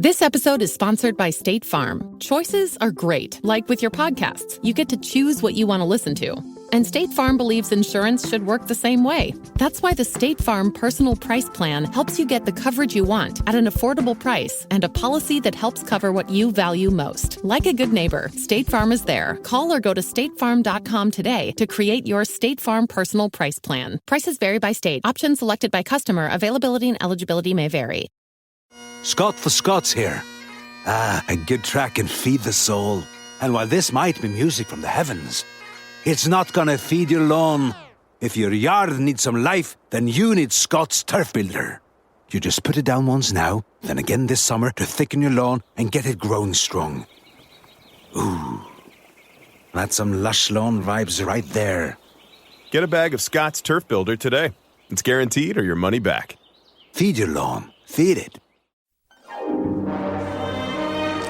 This episode is sponsored by State Farm. Choices are great. Like with your podcasts, you get to choose what you want to listen to. And State Farm believes insurance should work the same way. That's why the State Farm Personal Price Plan helps you get the coverage you want at an affordable price and a policy that helps cover what you value most. Like a good neighbor, State Farm is there. Call or go to statefarm.com today to create your State Farm Personal Price Plan. Prices vary by state. Options selected by customer. Availability and eligibility may vary. Scott for Scots here. A good track can feed the soul. And while this might be music from the heavens, it's not gonna feed your lawn. If your yard needs some life, then you need Scott's Turf Builder. You just put it down once now, then again this summer to thicken your lawn and get it growing strong. Ooh, that's some lush lawn vibes right there. Get a bag of Scott's Turf Builder today. It's guaranteed or your money back. Feed your lawn. Feed it.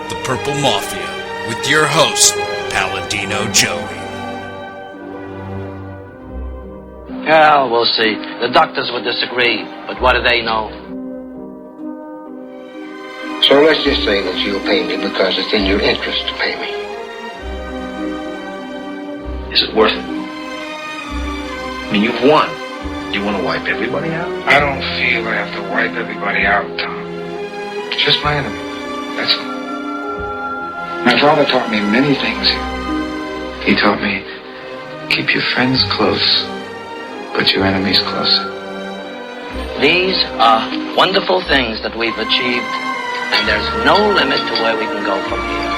The Purple Mafia with your host, Paladino Joey. Well, we'll see. The doctors would disagree, but what do they know? So let's just say that you'll pay me because it's in your interest to pay me. Is it worth it? I mean, you've won. Do you want to wipe everybody out? I don't feel I have to wipe everybody out, Tom. Just my enemy. That's all. My father taught me many things. He taught me, keep your friends close, but your enemies closer. These are wonderful things that we've achieved, and there's no limit to where we can go from here.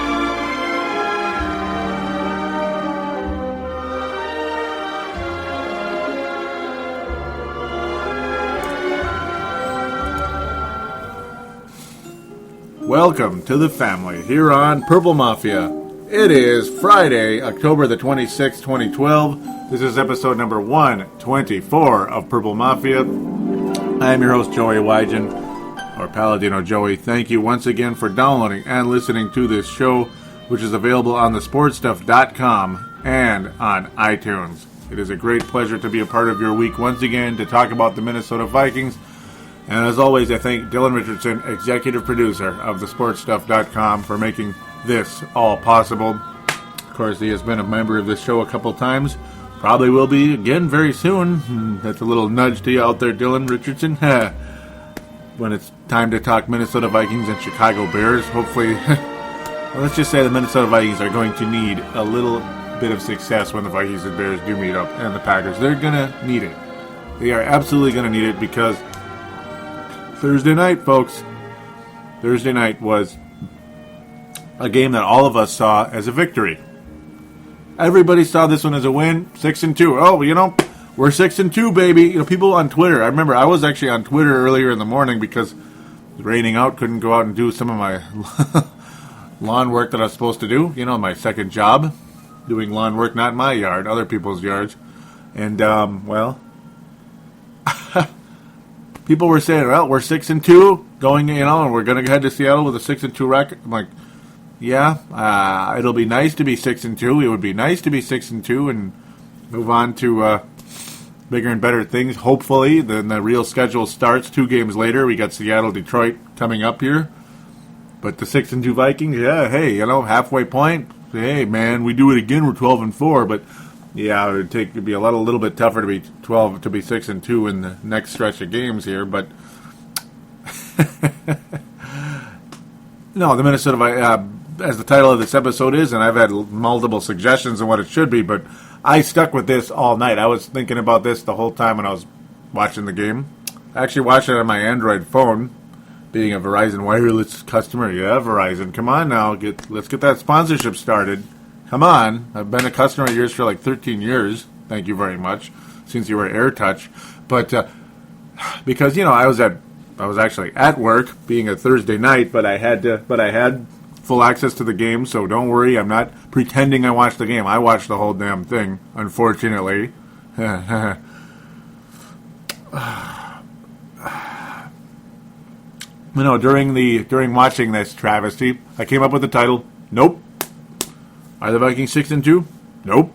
Welcome to the family here on Purple Mafia. It is Friday, October the 26th, 2012. This is episode number 124 of Purple Mafia. I am your host, Joey Wygen, or Paladino Joey. Thank you once again for downloading and listening to this show, which is available on thesportstuff.com and on iTunes. It is a great pleasure to be a part of your week once again to talk about the Minnesota Vikings. And as always, I thank Dylan Richardson, executive producer of thesportstuff.com, for making this all possible. Of course, he has been a member of this show a couple times. Probably will be again very soon. That's a little nudge to you out there, Dylan Richardson. When it's time to talk Minnesota Vikings and Chicago Bears, hopefully, well, let's just say the Minnesota Vikings are going to need a little bit of success when the Vikings and Bears do meet up, and the Packers. They're going to need it. They are absolutely going to need it because Thursday night, folks. Thursday night was a game that all of us saw as a victory. Everybody saw this one as a win, 6-2. Oh, we're 6-2, baby. People on Twitter. I remember I was actually on Twitter earlier in the morning because it was raining out, couldn't go out and do some of my lawn work that I was supposed to do. My second job, doing lawn work, not in my yard, other people's yards. And, people were saying, well, we're 6-2 going, and we're going to head to Seattle with a 6-2 record. I'm like, yeah, it'll be nice to be 6-2. It would be nice to be 6-2 and move on to bigger and better things, hopefully. Then the real schedule starts 2 games later. We got Seattle, Detroit coming up here. But the 6-2 Vikings, yeah, hey, halfway point. Hey, man, we do it again, we're 12-4, but yeah, it'd be a little bit tougher to be 6-2 in the next stretch of games here, but no, the Minnesota, as the title of this episode is, and I've had multiple suggestions on what it should be, but I stuck with this all night. I was thinking about this the whole time when I was watching the game. I actually watched it on my Android phone, being a Verizon wireless customer. Yeah, Verizon, come on now, let's get that sponsorship started. Come on. I've been a customer of yours for like 13 years. Thank you very much. Since you were AirTouch. But because, I was actually at work, being a Thursday night, but I had full access to the game, so don't worry, I'm not pretending I watched the game. I watched the whole damn thing, unfortunately. During watching this travesty, I came up with the title, Nope. Are the Vikings 6-2? Nope.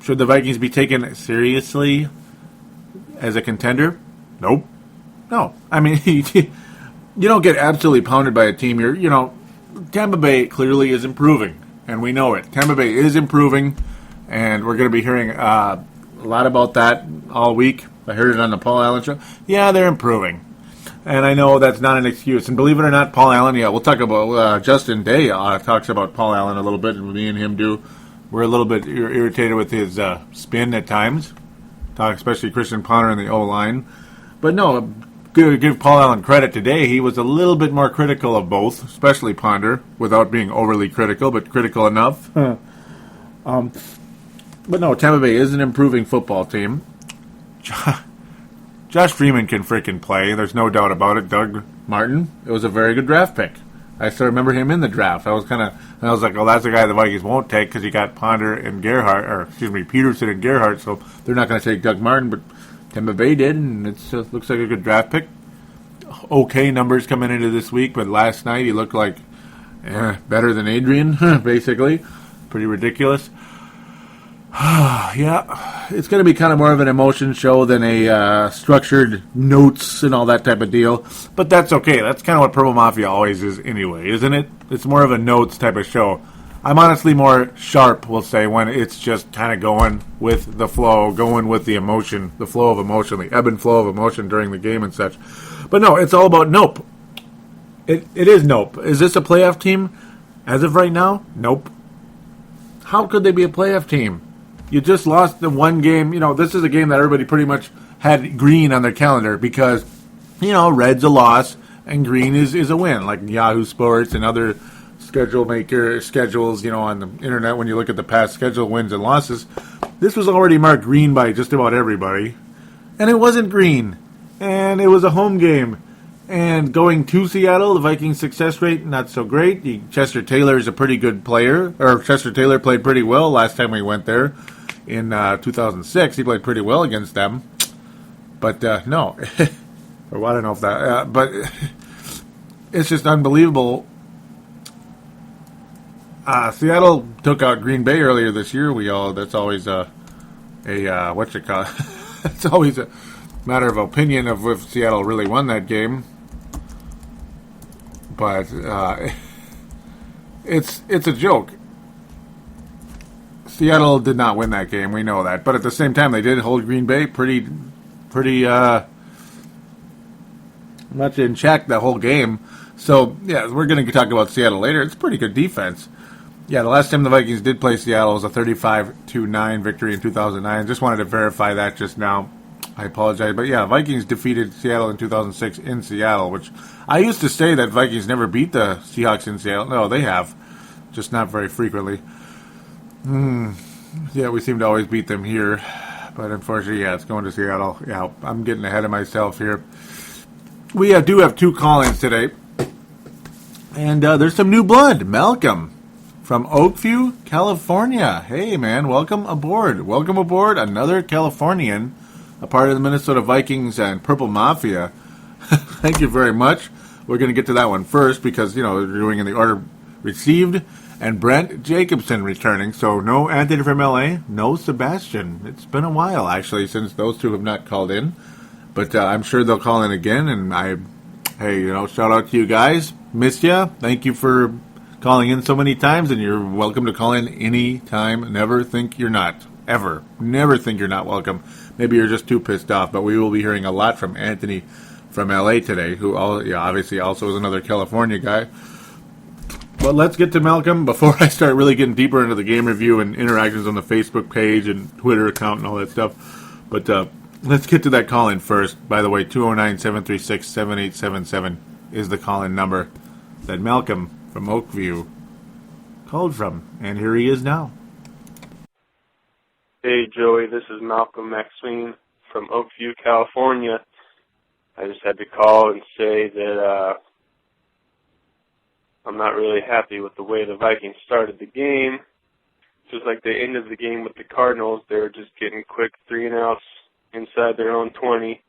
Should the Vikings be taken seriously as a contender? Nope. No. I mean, you don't get absolutely pounded by a team. Tampa Bay clearly is improving, and we know it. Tampa Bay is improving, and we're going to be hearing a lot about that all week. I heard it on the Paul Allen show. Yeah, they're improving. And I know that's not an excuse. And believe it or not, Paul Allen, we'll talk about Justin Day talks about Paul Allen a little bit, and me and him do. We're a little bit irritated with his spin at times, especially Christian Ponder in the O-line. But no, give Paul Allen credit today. He was a little bit more critical of both, especially Ponder, without being overly critical, but critical enough. But no, Tampa Bay is an improving football team. Josh Freeman can freaking play. There's no doubt about it. Doug Martin, it was a very good draft pick. I still remember him in the draft. I was like, well, that's the guy the Vikings won't take because you got Ponder and Peterson and Gerhardt, so they're not going to take Doug Martin, but Tampa Bay did, and it looks like a good draft pick. Okay numbers coming into this week, but last night he looked like better than Adrian, basically. Pretty ridiculous. Yeah, it's going to be kind of more of an emotion show than a structured notes and all that type of deal. But that's okay. That's kind of what Purple Mafia always is anyway, isn't it? It's more of a notes type of show. I'm honestly more sharp, we'll say, when it's just kind of going with the flow, going with the emotion, the flow of emotion, the ebb and flow of emotion during the game and such. But no, it's all about nope. It is nope. Is this a playoff team? As of right now, nope. How could they be a playoff team? You just lost the one game. This is a game that everybody pretty much had green on their calendar because, red's a loss and green is a win, like Yahoo Sports and other schedules, on the internet when you look at the past schedule wins and losses. This was already marked green by just about everybody. And it wasn't green. And it was a home game. And going to Seattle, the Vikings' success rate, not so great. Chester Taylor is a pretty good player. Or Chester Taylor played pretty well last time we went there. In 2006, he played pretty well against them. But, no. Or I don't know if that... but it's just unbelievable. Seattle took out Green Bay earlier this year. That's always it's always a matter of opinion of if Seattle really won that game. But it's a joke. Seattle did not win that game. We know that. But at the same time, they did hold Green Bay pretty much in check the whole game. So, yeah, we're going to talk about Seattle later. It's a pretty good defense. Yeah, the last time the Vikings did play Seattle was a 35-9 victory in 2009. Just wanted to verify that just now. I apologize. But, yeah, Vikings defeated Seattle in 2006 in Seattle, which I used to say that Vikings never beat the Seahawks in Seattle. No, they have, just not very frequently. Yeah, we seem to always beat them here. But unfortunately, yeah, it's going to Seattle. Yeah, I'm getting ahead of myself here. We do have two call-ins today. And there's some new blood. Malcolm from Oakview, California. Hey, man, welcome aboard. Welcome aboard, another Californian, a part of the Minnesota Vikings and Purple Mafia. Thank you very much. We're going to get to that one first because, we're doing in the order received. And Brent Jacobson returning. So no Anthony from LA, no Sebastian. It's been a while, actually, since those two have not called in. But I'm sure they'll call in again. And shout out to you guys. Missed ya. Thank you for calling in so many times. And you're welcome to call in any time. Never think you're not. Ever. Never think you're not welcome. Maybe you're just too pissed off. But we will be hearing a lot from Anthony from LA today, who obviously also is another California guy. But let's get to Malcolm before I start really getting deeper into the game review and interactions on the Facebook page and Twitter account and all that stuff. But let's get to that call-in first. By the way, 209-736-7877 is the call-in number that Malcolm from Oakview called from. And here he is now. Hey, Joey, this is Malcolm Maxine from Oakview, California. I just had to call and say that I'm not really happy with the way the Vikings started the game. Just like they ended the game with the Cardinals, they were just getting quick 3-and-outs inside their own 20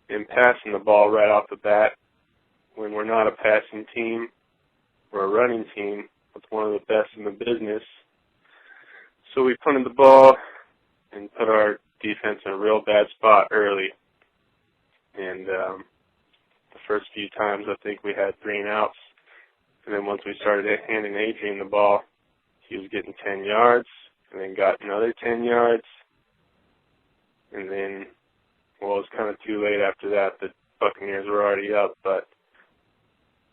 and passing the ball right off the bat when we're not a passing team. We're a running team with one of the best in the business. So we punted the ball and put our defense in a real bad spot early. And The first few times, I think we had 3 and outs. And then once we started handing Adrian the ball, he was getting 10 yards, and then got another 10 yards. And then, well, it was kind of too late after that. The Buccaneers were already up, but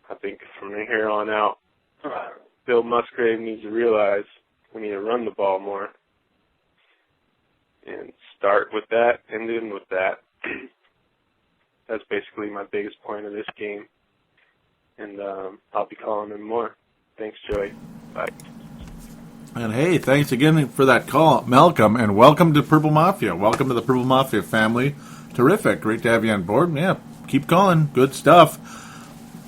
I think from here on out, Bill Musgrave needs to realize we need to run the ball more and start with that and end with that. That's basically my biggest point of this game, and I'll be calling him more. Thanks, Joey. Bye. And hey, thanks again for that call, Malcolm, and welcome to Purple Mafia. Welcome to the Purple Mafia family. Terrific. Great to have you on board. Yeah, keep calling. Good stuff.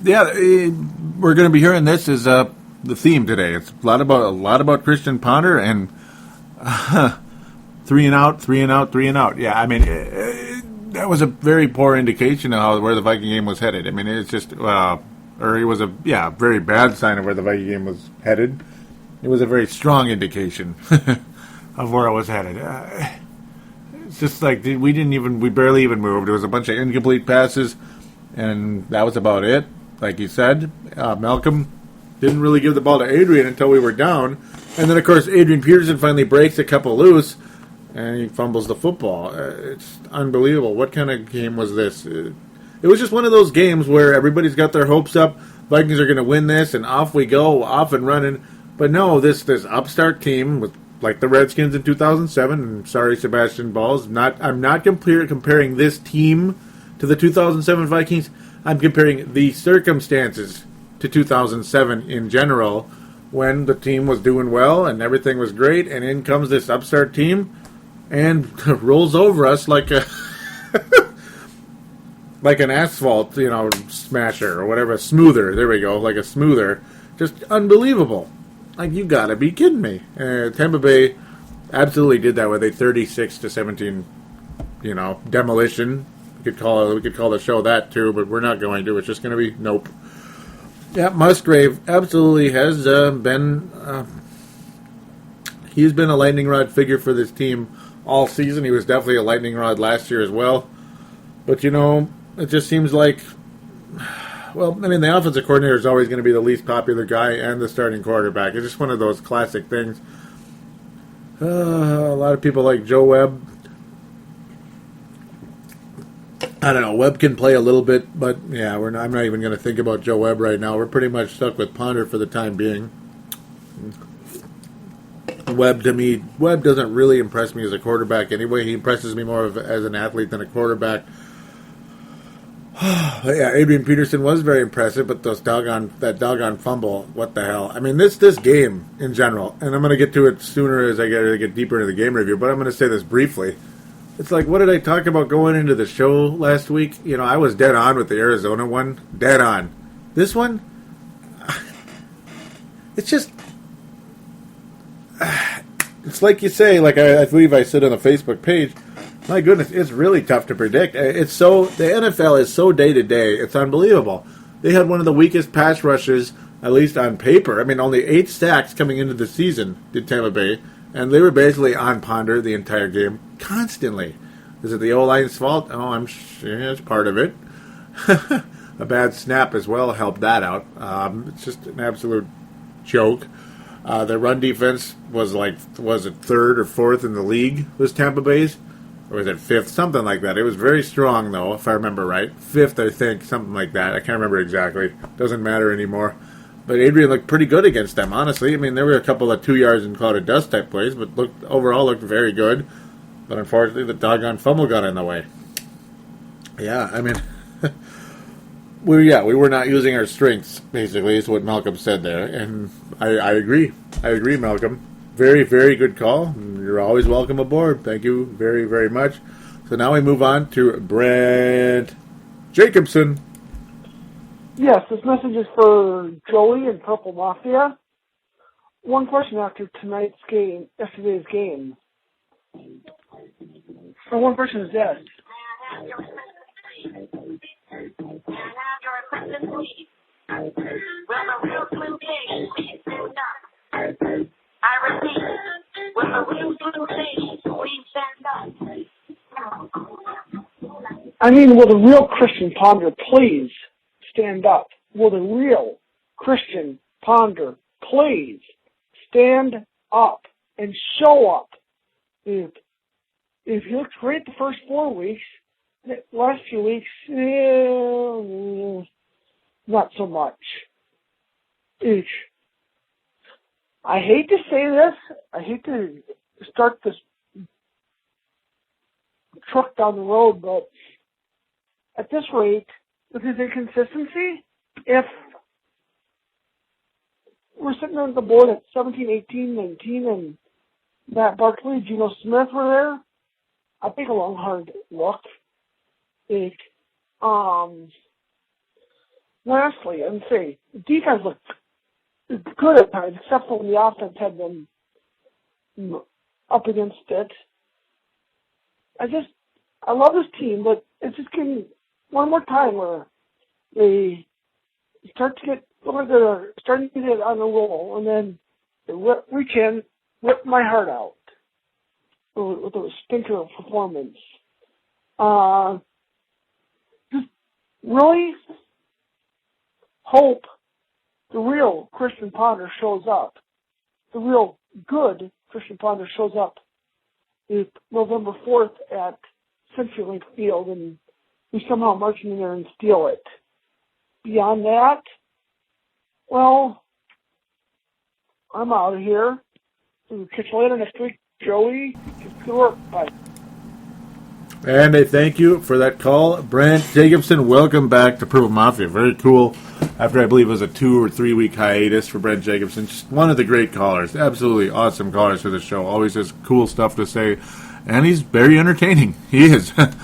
Yeah, we're going to be hearing this as the theme today. It's a lot about Christian Ponder and 3 and out, 3 and out, 3 and out. Yeah, I mean, that was a very poor indication of where the Viking game was headed. I mean, it's just, or it was a very bad sign of where the Viking game was headed. It was a very strong indication of where it was headed. It's just like we barely even moved. It was a bunch of incomplete passes, and that was about it. Like you said, Malcolm didn't really give the ball to Adrian until we were down. And then, of course, Adrian Peterson finally breaks a couple loose, and he fumbles the football. It's unbelievable. What kind of game was this? It was just one of those games where everybody's got their hopes up. Vikings are going to win this, and off we go, off and running. But no, this upstart team, with like the Redskins in 2007, and sorry, Sebastian Balls, I'm not comparing this team to the 2007 Vikings. I'm comparing the circumstances to 2007 in general, when the team was doing well and everything was great, and in comes this upstart team and rolls over us like a like an asphalt, smasher or whatever, smoother. There we go, like a smoother. Just unbelievable. Like, you gotta be kidding me. Tampa Bay absolutely did that with a 36-17, demolition. We could call the show that too, but we're not going to. It's just going to be nope. Yeah, Musgrave absolutely has been. He's been a lightning rod figure for this team all season. He was definitely a lightning rod last year as well. But it just seems like. Well, I mean, the offensive coordinator is always going to be the least popular guy and the starting quarterback. It's just one of those classic things. A lot of people like Joe Webb. I don't know. Webb can play a little bit, but yeah, I'm not even going to think about Joe Webb right now. We're pretty much stuck with Ponder for the time being. Webb doesn't really impress me as a quarterback anyway. He impresses me more as an athlete than a quarterback. Yeah, Adrian Peterson was very impressive, but that doggone fumble, what the hell? I mean, this game in general, and I'm going to get to it sooner as I get deeper into the game review, but I'm going to say this briefly. It's like, what did I talk about going into the show last week? I was dead on with the Arizona one. Dead on. This one, it's just, it's like you say, like I believe I said on the Facebook page, my goodness, it's really tough to predict. The NFL is so day-to-day, it's unbelievable. They had one of the weakest pass rushes, at least on paper. I mean, only 8 sacks coming into the season did Tampa Bay, and they were basically on Ponder the entire game, constantly. Is it the O-line's fault? Oh, I'm sure it's part of it. A bad snap as well helped that out. It's just an absolute joke. Their run defense was it 3rd or 4th in the league, was Tampa Bay's? Or was it 5th? Something like that. It was very strong, though, if I remember right. 5th, I think, something like that. I can't remember exactly. Doesn't matter anymore. But Adrian looked pretty good against them, honestly. I mean, there were a couple of 2 yards and cloud of dust type plays, but overall looked very good. But unfortunately, the doggone fumble got in the way. Yeah, I mean, we were not using our strengths, basically, is what Malcolm said there. And I agree. I agree, Malcolm. Very, very good call. You're always welcome aboard. Thank you very, very much. So now we move on to Brent Jacobson. Yes, this message is for Joey and Purple Mafia. One question after yesterday's game. So one person is this. I repeat, with a real blue face, we stand up. I mean, will the real Christian Ponder please will the real Christian Ponder please stand up and show up? If he looks great the first 4 weeks, the last few weeks, not so much. I hate to say this. I hate to start this truck down the road, but at this rate, with his inconsistency, if we're sitting on the board at 17, 18, 19, and Matt Barkley, Geno Smith were there, I'd take a long, hard look. Lastly, and say, the defense looked good at times, except for when the offense had them up against it. I love this team, but it's just getting one more time where they start to get, they're starting to get on a roll, and then they reach in, rip my heart out with a stinker of performance. Just really hope the real Christian Ponder shows up. The real good Christian Ponder shows up November 4th at CenturyLink Field, and we somehow march in there and steal it. Beyond that, well, I'm out of here. We'll catch you later next week. Joey, good work. Bye. And a thank you for that call. Brent Jacobson, welcome back to Purple Mafia. Very cool. After I believe it was a 2 or 3 week hiatus for Brent Jacobson. Just one of the great callers. Absolutely awesome callers for the show. Always has cool stuff to say. And he's very entertaining. He is. It's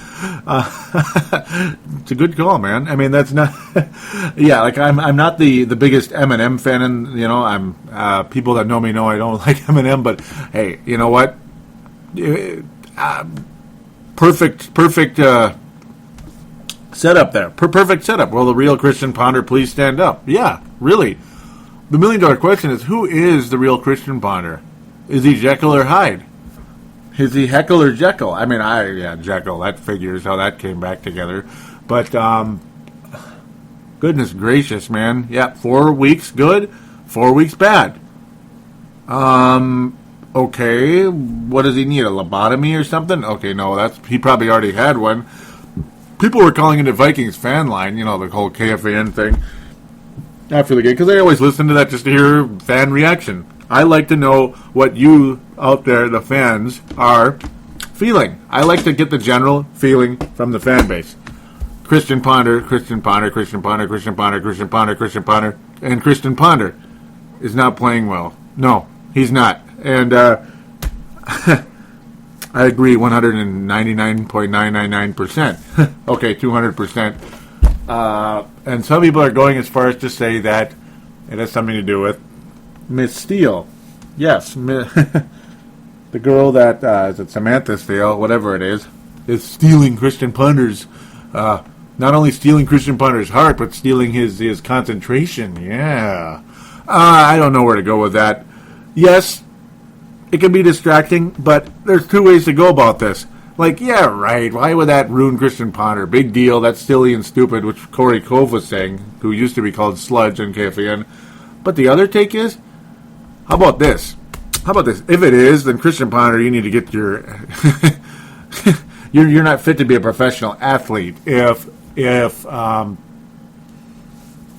a good call, man. I mean, that's not... yeah, like, I'm not the biggest Eminem fan, and, you know, I'm... people that know me know I don't like Eminem, but, hey, you know what? Perfect setup there. Perfect setup. Will the real Christian Ponder please stand up? Yeah, really. The $1 million question is, who is the real Christian Ponder? Is he Jekyll or Hyde? Is he Heckle or Jekyll? I mean, Jekyll. That figures how that came back together. But, goodness gracious, man. Yeah, 4 weeks good, 4 weeks bad. Okay, what does he need, a lobotomy or something? Okay, no, he probably already had one. People were calling into Vikings fan line, you know, the whole KFAN thing after the game, because I always listen to that just to hear fan reaction. I like to know what you out there, the fans, are feeling. I like to get the general feeling from the fan base. Christian Ponder, Christian Ponder, Christian Ponder, Christian Ponder, Christian Ponder, Christian Ponder, and Christian Ponder is not playing well. No, he's not. And I agree 199.999%. Okay, 200%. And some people are going as far as to say that it has something to do with Miss Steele. Yes, the girl that, is it Samantha Steele, whatever it is stealing Christian Ponder's, not only stealing Christian Ponder's heart, but stealing his concentration. Yeah. I don't know where to go with that. Yes, it can be distracting, but there's 2 ways to go about this. Like, yeah, right, why would that ruin Christian Ponder? Big deal, that's silly and stupid, which Corey Cove was saying, who used to be called Sludge on KFAN. But the other take is, how about this? If it is, then Christian Ponder, you need to get your... you're not fit to be a professional athlete if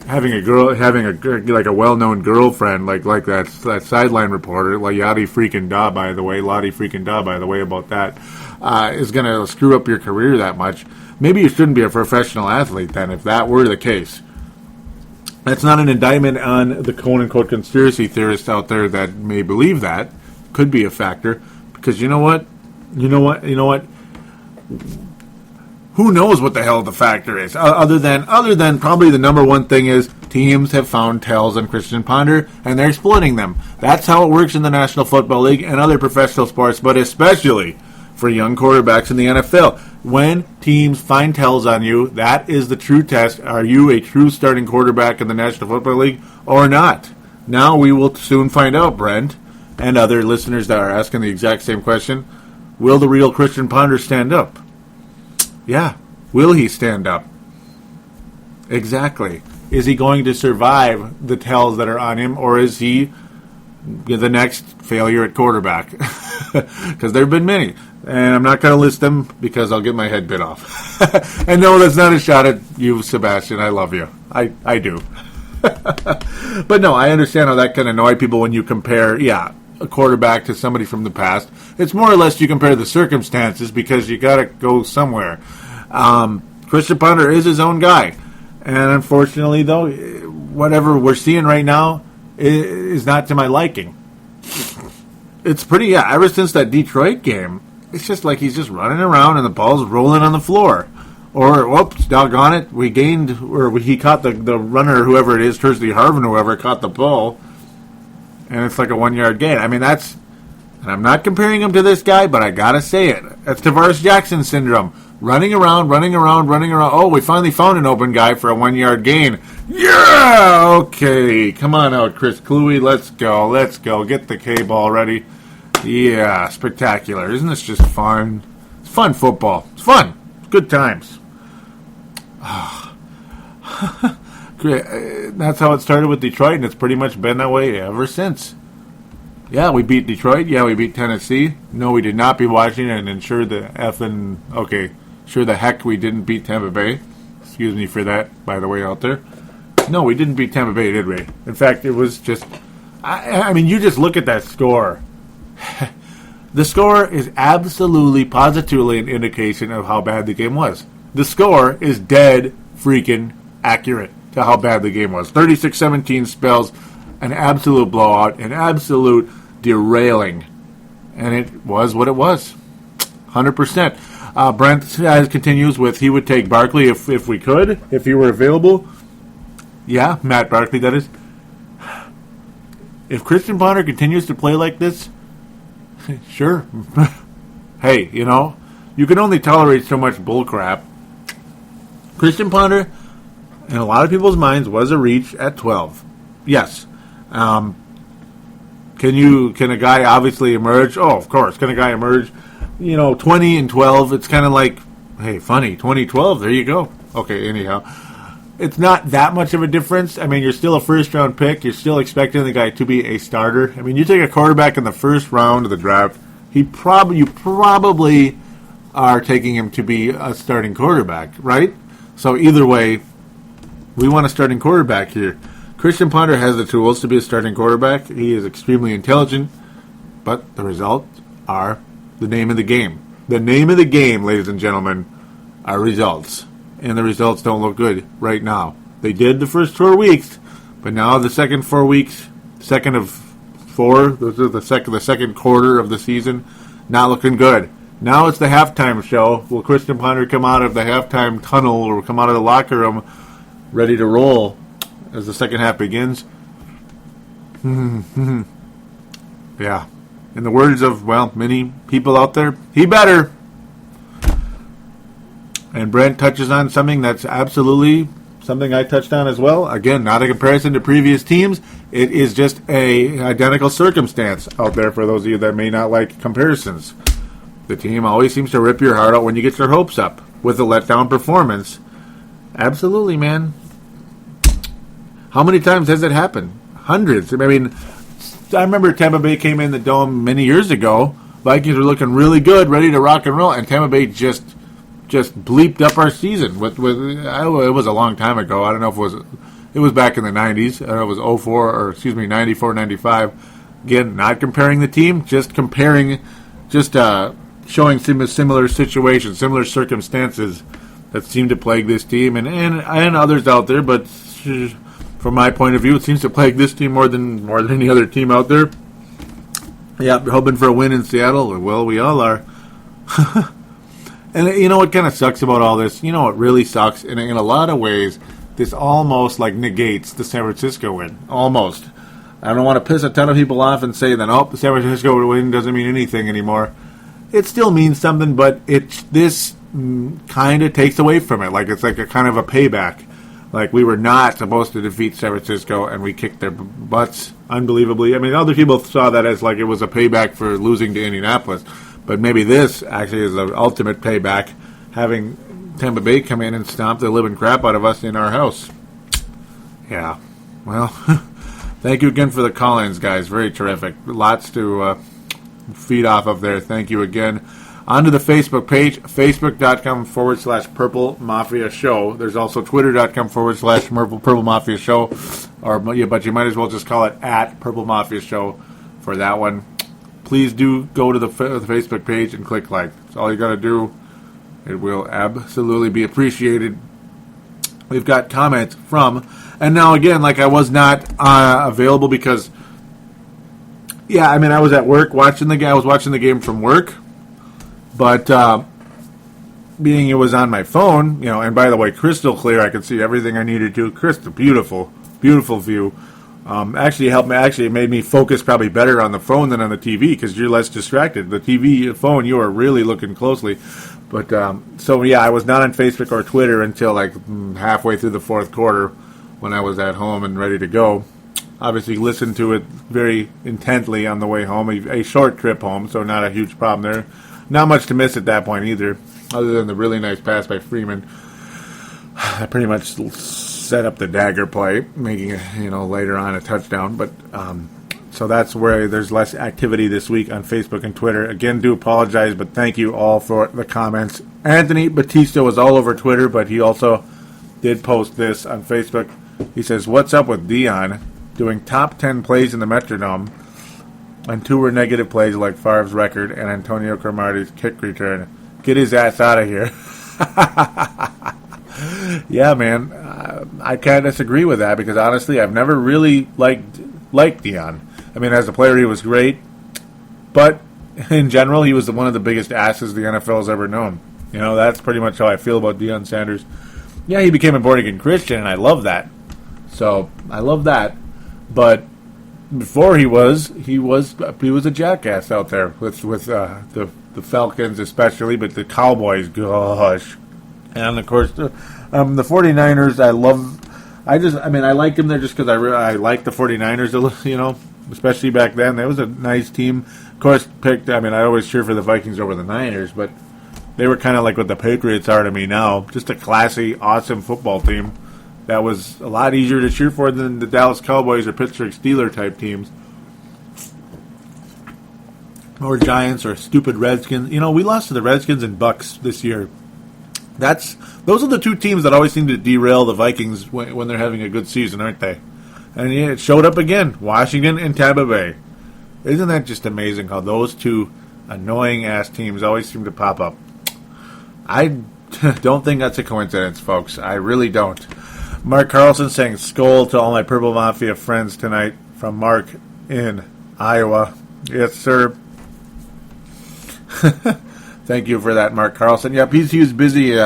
having a well-known girlfriend like that sideline reporter, like Lottie freaking Da, by the way, about that, is going to screw up your career that much. Maybe you shouldn't be a professional athlete then, if that were the case. That's not an indictment on the quote-unquote conspiracy theorists out there that may believe that. Could be a factor. Because you know what? Who knows what the hell the factor is? Other than probably the number one thing is teams have found tells on Christian Ponder and they're exploiting them. That's how it works in the National Football League and other professional sports, but especially for young quarterbacks in the NFL. When teams find tells on you, that is the true test. Are you a true starting quarterback in the National Football League or not? Now we will soon find out, Brent, and other listeners that are asking the exact same question. Will the real Christian Ponder stand up? Yeah. Will he stand up? Exactly. Is he going to survive the tells that are on him, or is he the next failure at quarterback? Because there have been many. And I'm not going to list them because I'll get my head bit off. And no, that's not a shot at you, Sebastian. I love you. I do. But no, I understand how that can annoy people when you compare, a quarterback to somebody from the past. It's more or less you compare the circumstances because you got to go somewhere. Christian Ponder is his own guy. And unfortunately, though, whatever we're seeing right now is not to my liking. It's pretty, ever since that Detroit game, it's just like he's just running around and the ball's rolling on the floor. Or, whoops, doggone it, he caught the runner, whoever it is, Thursday Harvin, whoever, caught the ball, and it's like a 1-yard gain. I mean, and I'm not comparing him to this guy, but I gotta say it. That's Tavares Jackson syndrome. Running around. Oh, we finally found an open guy for a 1-yard gain. Yeah! Okay, come on out, Chris Cluey. Let's go. Get the K-ball ready. Yeah, spectacular. Isn't this just fun? It's fun football. It's fun. It's good times. That's how it started with Detroit, and it's pretty much been that way ever since. Yeah, we beat Detroit. Yeah, we beat Tennessee. No, we did not beat Washington, and sure the heck we didn't beat Tampa Bay. Excuse me for that, by the way, out there. No, we didn't beat Tampa Bay, did we? In fact, it was just... I mean, you just look at that score. The score is absolutely, positively an indication of how bad the game was. The score is dead freaking accurate to how bad the game was. 36-17 spells an absolute blowout, an absolute derailing. And it was what it was. 100%. Brent continues with, he would take Barkley if we could, if he were available. Yeah, Matt Barkley, that is. If Christian Ponder continues to play like this, sure. Hey, you can only tolerate so much bullcrap. Christian Ponder, in a lot of people's minds, was a reach at 12. Yes. Can a guy obviously emerge? Oh, of course. Can a guy emerge? 20 and 12, it's kind of like, hey, funny, 2012, there you go. Okay, anyhow. It's not that much of a difference. I mean, you're still a first-round pick. You're still expecting the guy to be a starter. I mean, you take a quarterback in the first round of the draft, you probably are taking him to be a starting quarterback, right? So either way, we want a starting quarterback here. Christian Ponder has the tools to be a starting quarterback. He is extremely intelligent, but the results are the name of the game. The name of the game, ladies and gentlemen, are results. And the results don't look good right now. They did the first 4 weeks, but now the second 4 weeks, second of four, the second quarter of the season, not looking good. Now it's the halftime show. Will Christian Ponder come out of the halftime tunnel or come out of the locker room ready to roll as the second half begins? Yeah. In the words of, many people out there, he better. And Brent touches on something that's absolutely something I touched on as well. Again, not a comparison to previous teams. It is just a identical circumstance out there for those of you that may not like comparisons. The team always seems to rip your heart out when you get your hopes up with a letdown performance. Absolutely, man. How many times has it happened? Hundreds. I mean, I remember Tampa Bay came in the Dome many years ago. Vikings were looking really good, ready to rock and roll, and Tampa Bay just bleeped up our season. It was a long time ago. I don't know if it was back in the 90s. I don't know if it was 94, 95. Again, not comparing the team, just comparing, showing similar situations, similar circumstances that seem to plague this team and others out there. But from my point of view, it seems to plague this team more than any other team out there. Yeah, hoping for a win in Seattle. Well, we all are. And you know what kind of sucks about all this? You know what really sucks? In a lot of ways, this almost negates the San Francisco win. Almost. I don't want to piss a ton of people off and say that, the San Francisco win doesn't mean anything anymore. It still means something, but this kind of takes away from it. It's like a kind of a payback. We were not supposed to defeat San Francisco, and we kicked their butts unbelievably. I mean, other people saw that as it was a payback for losing to Indianapolis. But maybe this actually is the ultimate payback, having Tampa Bay come in and stomp the living crap out of us in our house. Yeah. Well, thank you again for the call-ins, guys. Very terrific. Lots to feed off of there. Thank you again. On to the Facebook page, facebook.com/Purple Mafia Show. There's also twitter.com/Purple Mafia Show. But you might as well just call it @Purple Mafia Show for that one. Please do go to the Facebook page and click like. That's all you got to do. It will absolutely be appreciated. We've got comments from, and now again, like I was not available because, I was at work watching the game. I was watching the game from work, but being it was on my phone, and by the way, crystal clear, I could see everything I needed to. Crystal, beautiful, beautiful view. It made me focus probably better on the phone than on the TV because you're less distracted. The TV, phone, you are really looking closely. But, I was not on Facebook or Twitter until like halfway through the fourth quarter when I was at home and ready to go. Obviously listened to it very intently on the way home. A short trip home, so not a huge problem there. Not much to miss at that point either, other than the really nice pass by Freeman. I pretty much set up the dagger play, making it, later on a touchdown. But so that's where there's less activity this week on Facebook and Twitter. Again, do apologize, but thank you all for the comments. Anthony Batista was all over Twitter, but he also did post this on Facebook. He says, "What's up with Dion doing top 10 plays in the Metrodome, and 2 were negative plays like Favre's record and Antonio Cromartie's kick return? Get his ass out of here." Yeah, man, I can't disagree with that because honestly, I've never really liked Dion. I mean, as a player, he was great, but in general, he was one of the biggest asses the NFL has ever known. That's pretty much how I feel about Deion Sanders. Yeah, he became a born-again Christian, and I love that. So I love that, but before he was a jackass out there with the Falcons especially, but the Cowboys, gosh. And, of course, the 49ers, I liked him there just because I liked the 49ers, especially back then. That was a nice team. Of course, I always cheer for the Vikings over the Niners, but they were kind of like what the Patriots are to me now. Just a classy, awesome football team that was a lot easier to cheer for than the Dallas Cowboys or Pittsburgh Steelers type teams. Or Giants or stupid Redskins. We lost to the Redskins and Bucs this year. Those are the two teams that always seem to derail the Vikings when they're having a good season, aren't they? And it showed up again, Washington and Tampa Bay. Isn't that just amazing how those two annoying-ass teams always seem to pop up? I don't think that's a coincidence, folks. I really don't. Mark Carlson saying "Skol" to all my Purple Mafia friends tonight from Mark in Iowa. Yes, sir. Thank you for that, Mark Carlson. Yep, he's busy.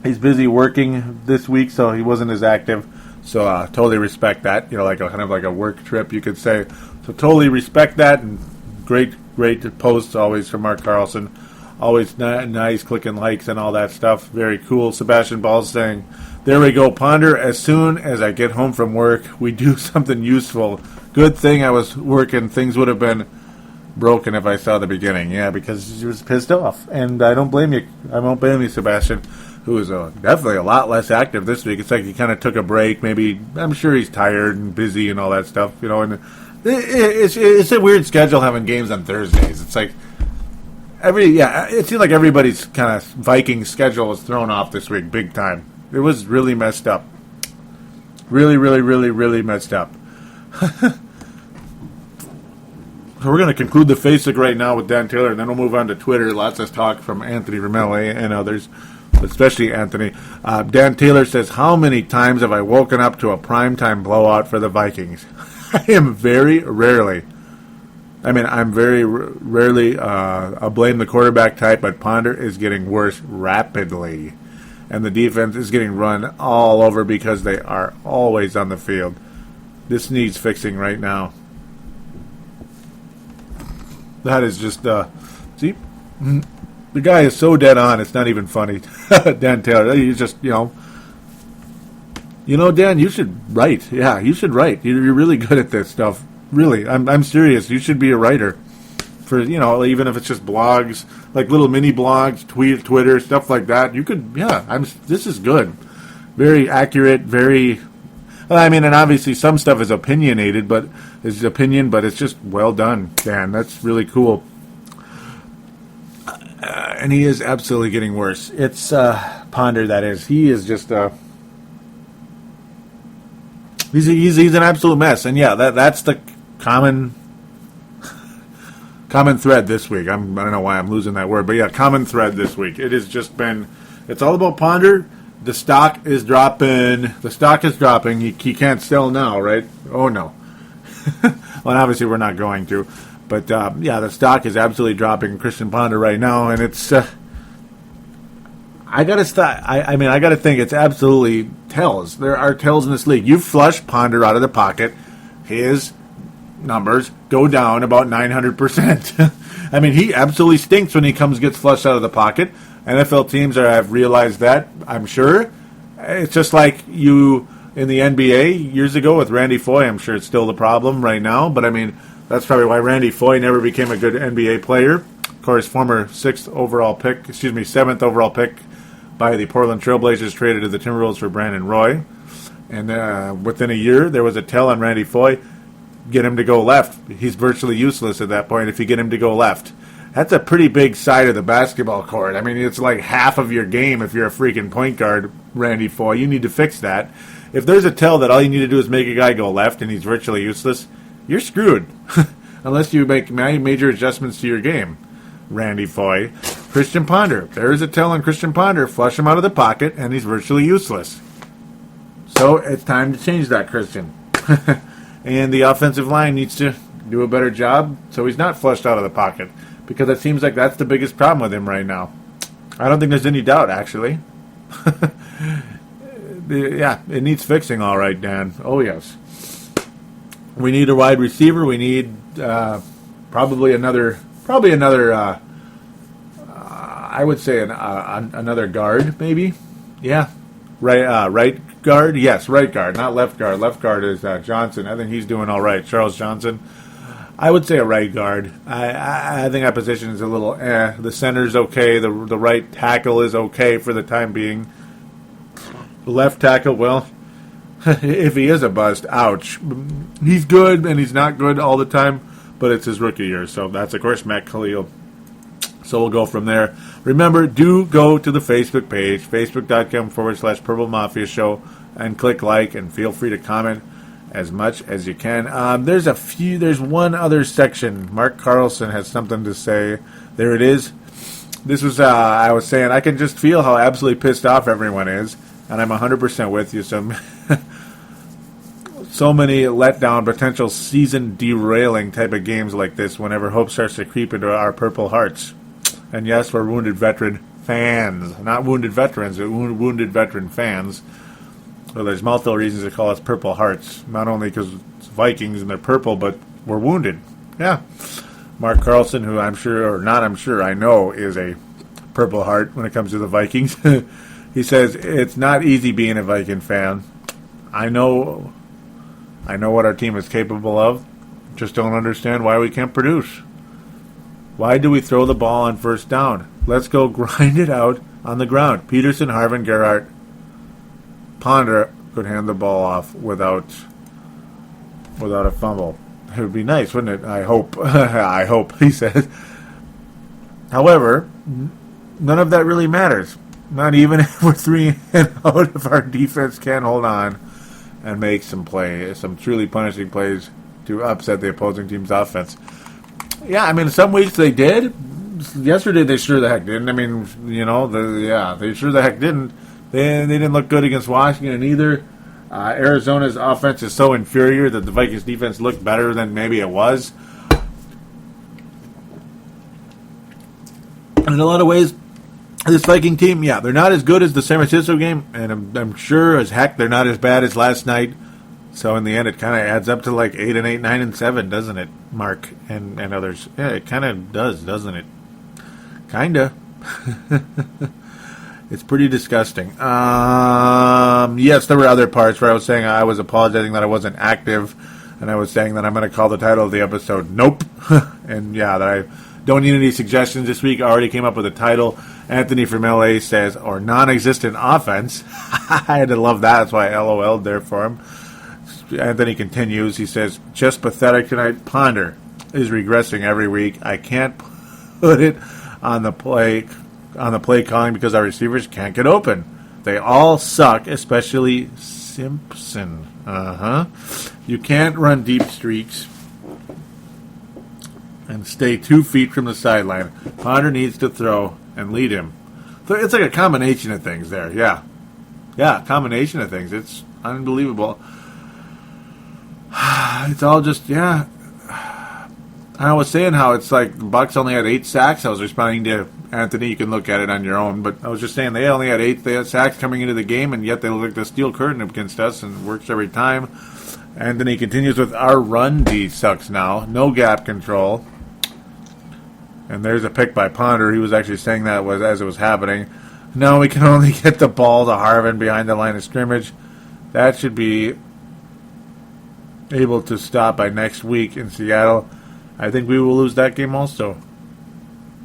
He's busy working this week, so he wasn't as active. So totally respect that. Kind of like a work trip, you could say. So totally respect that, and great posts always from Mark Carlson. Always nice clicking likes and all that stuff. Very cool. Sebastian Ball saying, "There we go, Ponder. As soon as I get home from work, we do something useful. Good thing I was working. Things would have been broken if I saw the beginning." Yeah, because he was pissed off, and I don't blame you. I won't blame you, Sebastian, who is definitely a lot less active this week. It's like he kind of took a break. Maybe I'm sure he's tired and busy and all that stuff. And it's a weird schedule having games on Thursdays. It's like it seemed like everybody's kind of Viking schedule was thrown off this week, big time. It was really messed up. Really, really, really, really messed up. So we're going to conclude the Facebook right now with Dan Taylor, and then we'll move on to Twitter. Lots of talk from Anthony Ramele and others, especially Anthony. Dan Taylor says, "How many times have I woken up to a primetime blowout for the Vikings?" I am very rarely. I'm very rarely a blame the quarterback type, but Ponder is getting worse rapidly. And the defense is getting run all over because they are always on the field. This needs fixing right now. That is just, see, the guy is so dead on, it's not even funny. Dan Taylor, you just, Dan, you should write. Yeah, you should write. You're really good at this stuff. Really, I'm serious. You should be a writer for, even if it's just blogs, like little mini blogs, Twitter, stuff like that. You could, this is good. very accurate, very... I mean, and obviously some stuff is opinionated, but it's opinion, but it's just well done, Dan. That's really cool. And he is absolutely getting worse. It's Ponder, that is. He is just he's an absolute mess. And yeah, that's the common thread this week. I don't know why I'm losing that word, but yeah, common thread this week. It has just been, it's all about Ponder. The stock is dropping. He can't sell now, right? Oh, no. Well, obviously we're not going to. But, yeah, the stock is absolutely dropping Christian Ponder right now. And it's, I got to think it's absolutely tells. There are tells in this league. You flush Ponder out of the pocket, his numbers go down about 900%. I mean, he absolutely stinks when he gets flushed out of the pocket. NFL teams have realized that, I'm sure. It's just like you in the NBA years ago with Randy Foye. I'm sure it's still the problem right now, but I mean, that's probably why Randy Foye never became a good NBA player. Of course, former 7th overall pick by the Portland Trailblazers traded to the Timberwolves for Brandon Roy. And within a year, there was a tell on Randy Foye. Get him to go left. He's virtually useless at that point if you get him to go left. That's a pretty big side of the basketball court. I mean, it's like half of your game if you're a freaking point guard, Randy Foye. You need to fix that. If there's a tell that all you need to do is make a guy go left and he's virtually useless, you're screwed. Unless you make major adjustments to your game, Randy Foye. Christian Ponder. There's a tell on Christian Ponder. Flush him out of the pocket and he's virtually useless. So it's time to change that, Christian. And the offensive line needs to do a better job so he's not flushed out of the pocket. Because it seems like that's the biggest problem with him right now. I don't think there's any doubt, actually. Yeah, it needs fixing, all right, Dan. Oh, yes. We need a wide receiver. We need probably another. I would say another guard, maybe. Yeah, right guard. Yes, right guard, not left guard. Left guard is Johnson. I think he's doing all right. Charles Johnson. I would say a right guard. I think that position is a little The center's okay. The right tackle is okay for the time being. The left tackle, well, if he is a bust, ouch. He's good and he's not good all the time, but it's his rookie year. So that's, of course, Matt Khalil. So we'll go from there. Remember, do go to the Facebook page, facebook.com/Purple Mafia Show, and click like, and feel free to comment as much as you can. There's one other section. Mark Carlson has something to say. There it is. This was, I was saying, I can just feel how absolutely pissed off everyone is, and I'm 100% with you. So many letdown, potential season derailing type of games like this whenever hope starts to creep into our Purple Hearts. And yes, we're wounded veteran fans. Not wounded veterans, but wounded veteran fans. Well, there's multiple reasons to call us Purple Hearts. Not only because it's Vikings and they're purple, but we're wounded. Yeah. Mark Carlson, who I know is a Purple Heart when it comes to the Vikings. He says, it's not easy being a Viking fan. I know what our team is capable of. Just don't understand why we can't produce. Why do we throw the ball on first down? Let's go grind it out on the ground. Peterson, Harvin, Gerhardt, Ponder could hand the ball off without a fumble. It would be nice, wouldn't it? I hope. I hope, he says. However, none of that really matters. Not even if we're 3 and out, if our defense can't hold on and make some truly punishing plays to upset the opposing team's offense. Yeah, I mean, some weeks they did. Yesterday they sure the heck didn't. I mean, they sure the heck didn't. They didn't look good against Washington either. Arizona's offense is so inferior that the Vikings defense looked better than maybe it was. And in a lot of ways, this Viking team, yeah, they're not as good as the San Francisco game, and I'm sure as heck they're not as bad as last night. So in the end, it kind of adds up to like 8-8, 9-7, doesn't it, Mark and others? Yeah, it kind of does, doesn't it? Kinda. It's pretty disgusting. Yes, there were other parts where I was saying I was apologizing that I wasn't active, and I was saying that I'm going to call the title of the episode "Nope," and yeah, that I Don't need any suggestions this week. I already came up with a title. Anthony from LA says, or non-existent offense. I had to love that. That's why I LOL'd there for him. Anthony continues. He says, just pathetic tonight. Ponder is regressing every week. I can't put it on the play calling because our receivers can't get open. They all suck, especially Simpson. You can't run deep streaks and stay 2 feet from the sideline. Ponder needs to throw and lead him. So it's like a combination of things there. Yeah, combination of things. It's unbelievable. It's all just, yeah. I was saying how it's like the Bucs only had 8 sacks. I was responding to Anthony. You can look at it on your own. But I was just saying they only had 8 sacks coming into the game, and yet they look like the steel curtain against us, and it works every time. Anthony continues with our run D sucks now. No gap control. And there's a pick by Ponder. He was actually saying that as it was happening. No, we can only get the ball to Harvin behind the line of scrimmage. That should be able to stop by next week in Seattle. I think we will lose that game also.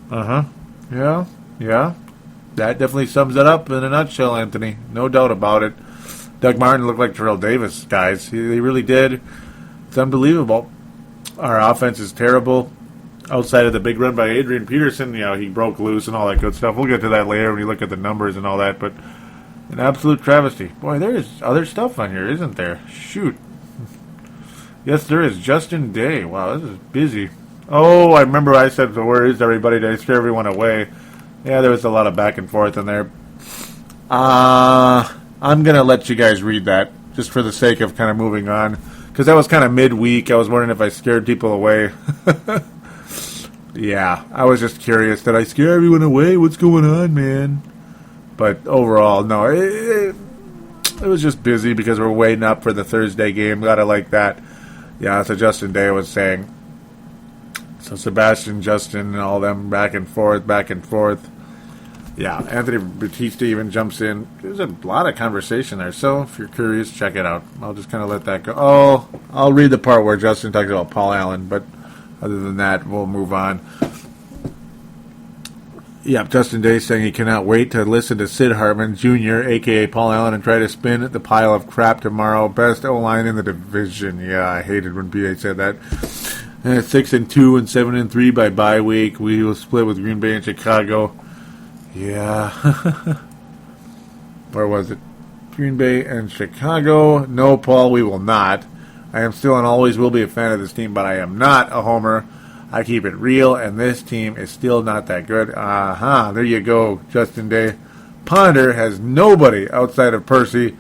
Yeah. That definitely sums it up in a nutshell, Anthony. No doubt about it. Doug Martin looked like Terrell Davis, guys. He really did. It's unbelievable. Our offense is terrible. Outside of the big run by Adrian Peterson, he broke loose and all that good stuff. We'll get to that later when you look at the numbers and all that, but an absolute travesty. Boy, there is other stuff on here, isn't there? Shoot. Yes, there is. Justin Day. Wow, this is busy. Oh, I remember I said, so where is everybody? Did I scare everyone away? Yeah, there was a lot of back and forth in there. I'm going to let you guys read that, just for the sake of kind of moving on, because that was kind of midweek. I was wondering if I scared people away. Yeah, I was just curious. Did I scare everyone away? What's going on, man? But overall, no. It was just busy because we're waiting up for the Thursday game. Gotta like that. Yeah, so Justin Day was saying. So Sebastian, Justin, and all them back and forth. Yeah, Anthony Batista even jumps in. There's a lot of conversation there. So if you're curious, check it out. I'll just kind of let that go. Oh, I'll read the part where Justin talks about Paul Allen, but other than that, we'll move on. Yep, Justin Day saying he cannot wait to listen to Sid Hartman Jr., a.k.a. Paul Allen, and try to spin the pile of crap tomorrow. Best O-line in the division. Yeah, I hated when BA said that. 6-2 and 7-3 by bye week. We will split with Green Bay and Chicago. Yeah. Where was it? Green Bay and Chicago. No, Paul, we will not. I am still and always will be a fan of this team, but I am not a homer. I keep it real, and this team is still not that good. There you go, Justin Day. Ponder has nobody outside of Percy,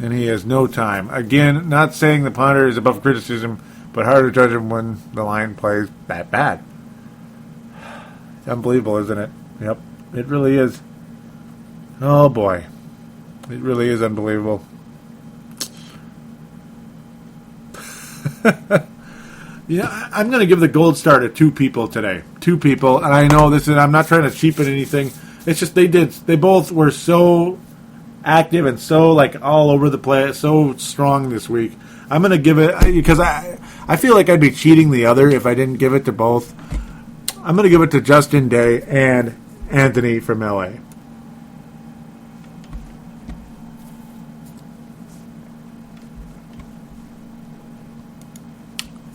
and he has no time. Again, not saying the Ponder is above criticism, but hard to judge him when the line plays that bad. It's unbelievable, isn't it? Yep, it really is. Oh, boy. It really is unbelievable. Yeah, I'm going to give the gold star to 2 people today. 2 people, and I know this is, I'm not trying to cheapen anything. It's just they both were so active and so like all over the place, so strong this week. I'm going to give it, because I feel like I'd be cheating the other if I didn't give it to both. I'm going to give it to Justin Day and Anthony from LA.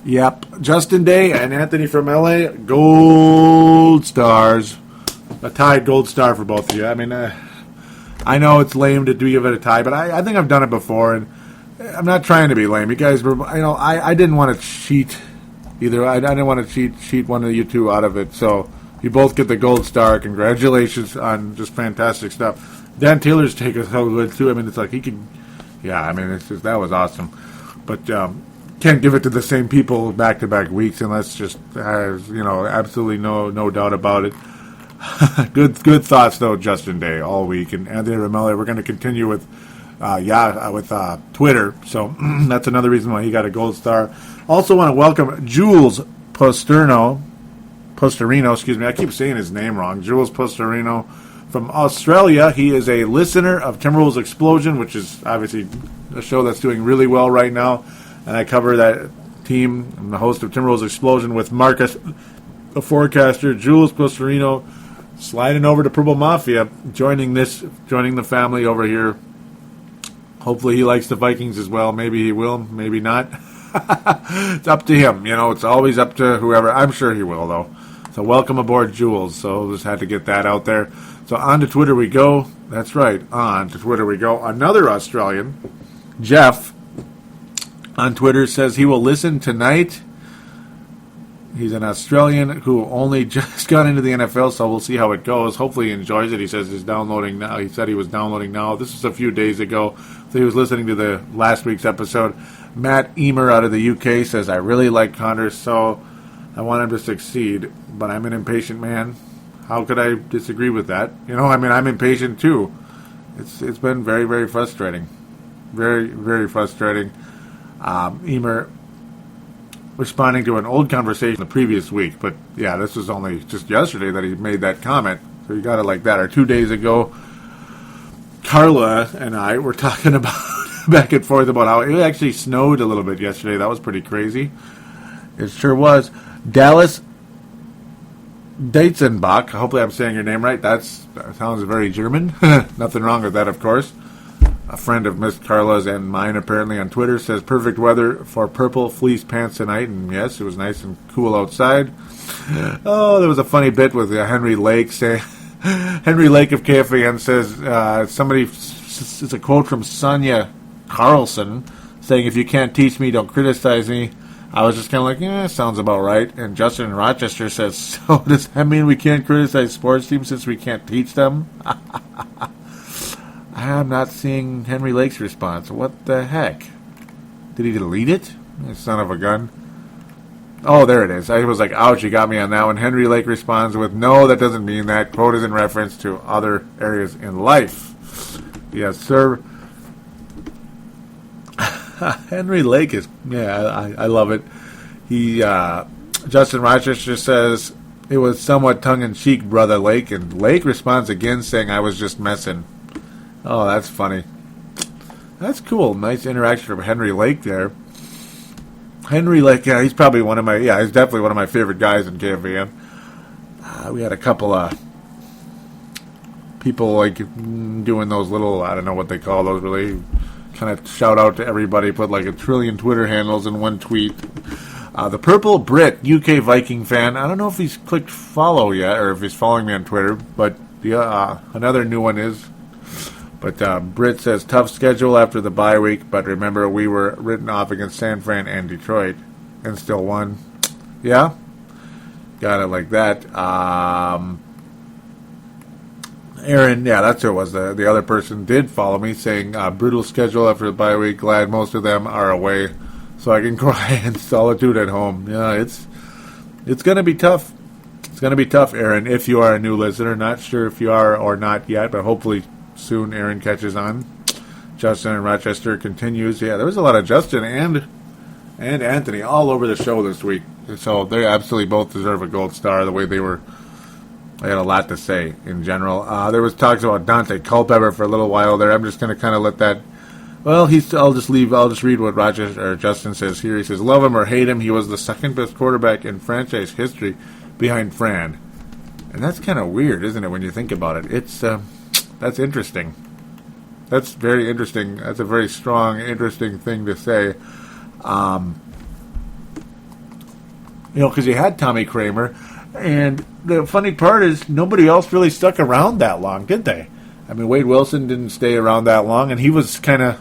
Yep, Justin Day and Anthony from LA, gold stars. A tied gold star for both of you. I mean, I know it's lame to give it a tie, but I think I've done it before, and I'm not trying to be lame. You guys were, I didn't want to cheat either. I didn't want to cheat one of you two out of it, so you both get the gold star. Congratulations on just fantastic stuff. Dan Taylor's take is so good, too. I mean, it's like he could, yeah, I mean, it's just, that was awesome. But, can't give it to the same people back-to-back weeks unless just has, absolutely no doubt about it. Good thoughts, though, Justin Day, all week. And Anthony Ramelli, we're going to continue with Twitter. So that's another reason why he got a gold star. Also want to welcome Jules Posterino, I keep saying his name wrong. Jules Posterino from Australia. He is a listener of Timberwolves Explosion, which is obviously a show that's doing really well right now. And I cover that team. I'm the host of Timberwolves Explosion with Marcus, the forecaster, Jules Costarino, sliding over to Purple Mafia, joining the family over here. Hopefully he likes the Vikings as well. Maybe he will, maybe not. It's up to him. It's always up to whoever. I'm sure he will, though. So welcome aboard, Jules. So just had to get that out there. So on to Twitter we go. That's right, on to Twitter we go. Another Australian, Jeff, on Twitter says he will listen tonight. He's an Australian who only just got into the NFL, so we'll see how it goes. Hopefully he enjoys it. He says he's downloading now. He said he was downloading now. This was a few days ago. So he was listening to the last week's episode. Matt Emer out of the UK says, I really like Connor, so I want him to succeed, but I'm an impatient man. How could I disagree with that? I'm impatient too. It's been very, very frustrating. Very, very frustrating. Emer responding to an old conversation the previous week, but yeah, this was only just yesterday that he made that comment, so you got it like that. Or 2 days ago, Carla and I were talking about back and forth about how it actually snowed a little bit yesterday. That was pretty crazy. It sure was. Dallas Deitzenbach, hopefully I'm saying your name right. That sounds very German. Nothing wrong with that, of course. A friend of Miss Carla's and mine, apparently, on Twitter, says perfect weather for purple fleece pants tonight. And yes, it was nice and cool outside. Oh, there was a funny bit with Henry Lake saying, Henry Lake of KFAN says, it's a quote from Sonia Carlson saying, if you can't teach me, don't criticize me. I was just kind of like, sounds about right. And Justin in Rochester says, so does that mean we can't criticize sports teams since we can't teach them? I'm not seeing Henry Lake's response. What the heck? Did he delete it? Son of a gun. Oh, there it is. I was like, ouch, you got me on that one. Henry Lake responds with, no, that doesn't mean that. Quote is in reference to other areas in life. Yes, sir. Henry Lake is, I love it. Justin Rochester says, it was somewhat tongue-in-cheek, Brother Lake. And Lake responds again saying, I was just messing. Oh, that's funny. That's cool. Nice interaction from Henry Lake there. Henry Lake, he's probably he's definitely one of my favorite guys in KFAN. We had a couple of people like doing those little, I don't know what they call those, really kind of shout out to everybody, put like 1 trillion Twitter handles in one tweet. The Purple Brit, UK Viking fan. I don't know if he's clicked follow yet or if he's following me on Twitter, but another new one is. But Britt says, tough schedule after the bye week, but remember we were written off against San Fran and Detroit and still won. Yeah? Got it like that. Aaron, that's who it was. The other person did follow me saying, brutal schedule after the bye week. Glad most of them are away so I can cry in solitude at home. Yeah, it's going to be tough. It's going to be tough, Aaron, if you are a new listener. Not sure if you are or not yet, but hopefully soon Aaron catches on. Justin in Rochester continues. Yeah, there was a lot of Justin and Anthony all over the show this week. So they absolutely both deserve a gold star the way they had a lot to say in general. There was talks about Dante Culpepper for a little while there. I'm just going to kind of let that. Well, I'll just read what Justin says here. He says, love him or hate him, he was the second best quarterback in franchise history behind Fran. And that's kind of weird, isn't it, when you think about it? It's that's interesting. That's very interesting. That's a very strong, interesting thing to say. Because you had Tommy Kramer, and the funny part is nobody else really stuck around that long, did they? I mean, Wade Wilson didn't stay around that long, and he was kind of,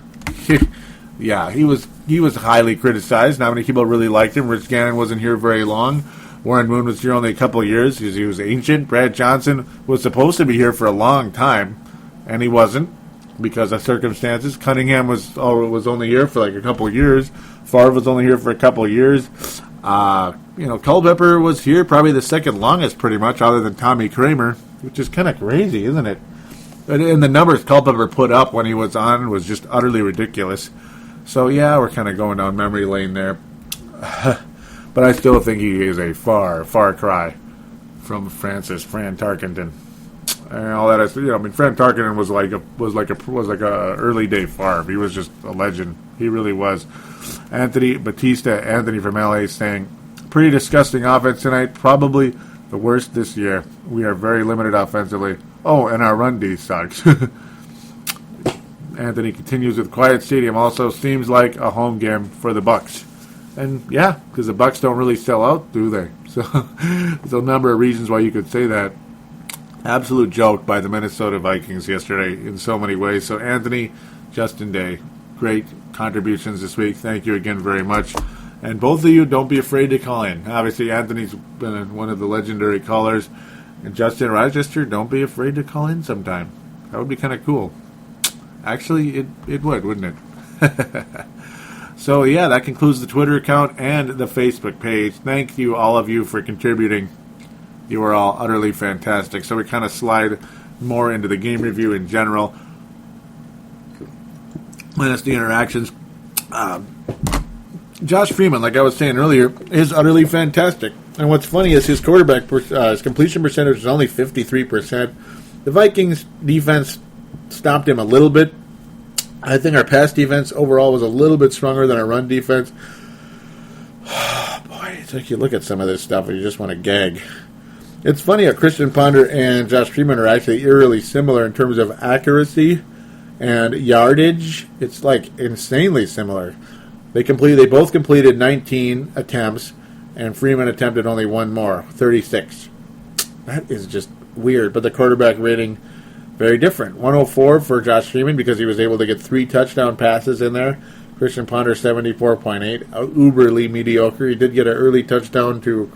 he was highly criticized. Not many people really liked him. Rich Gannon wasn't here very long. Warren Moon was here only a couple of years because he was ancient. Brad Johnson was supposed to be here for a long time, and he wasn't because of circumstances. Cunningham was only here for like a couple of years. Favre was only here for a couple of years. Culpepper was here probably the second longest, pretty much, other than Tommy Kramer, which is kind of crazy, isn't it? And the numbers Culpepper put up when he was on was just utterly ridiculous. So, yeah, we're kind of going down memory lane there. But I still think he is a far, far cry from Fran Tarkenton. and all that. I mean, Fran Tarkenton was like a early day Favre. He was just a legend. He really was. Anthony from LA saying, pretty disgusting offense tonight. Probably the worst this year. We are very limited offensively. Oh, and our run D sucks. Anthony continues with quiet stadium. Also seems like a home game for the Bucs. And yeah, because the Bucs don't really sell out, do they? So there's a number of reasons why you could say that. Absolute joke by the Minnesota Vikings yesterday in so many ways. So Anthony, Justin Day, great contributions this week. Thank you again very much. And both of you, don't be afraid to call in. Obviously, Anthony's been one of the legendary callers. And Justin Rochester, don't be afraid to call in sometime. That would be kind of cool. Actually, it would, wouldn't it? So, yeah, that concludes the Twitter account and the Facebook page. Thank you, all of you, for contributing. You are all utterly fantastic. So we kind of slide more into the game review in general. Minus the interactions. Josh Freeman, like I was saying earlier, is utterly fantastic. And what's funny is his his completion percentage is only 53%. The Vikings defense stopped him a little bit. I think our pass defense overall was a little bit stronger than our run defense. Boy, it's like you look at some of this stuff and you just want to gag. It's funny how Christian Ponder and Josh Freeman are actually eerily similar in terms of accuracy and yardage. It's like insanely similar. They both completed 19 attempts, and Freeman attempted only one more, 36. That is just weird. But the quarterback rating, very different. 104 for Josh Freeman because he was able to get 3 touchdown passes in there. Christian Ponder, 74.8, uberly mediocre. He did get an early touchdown to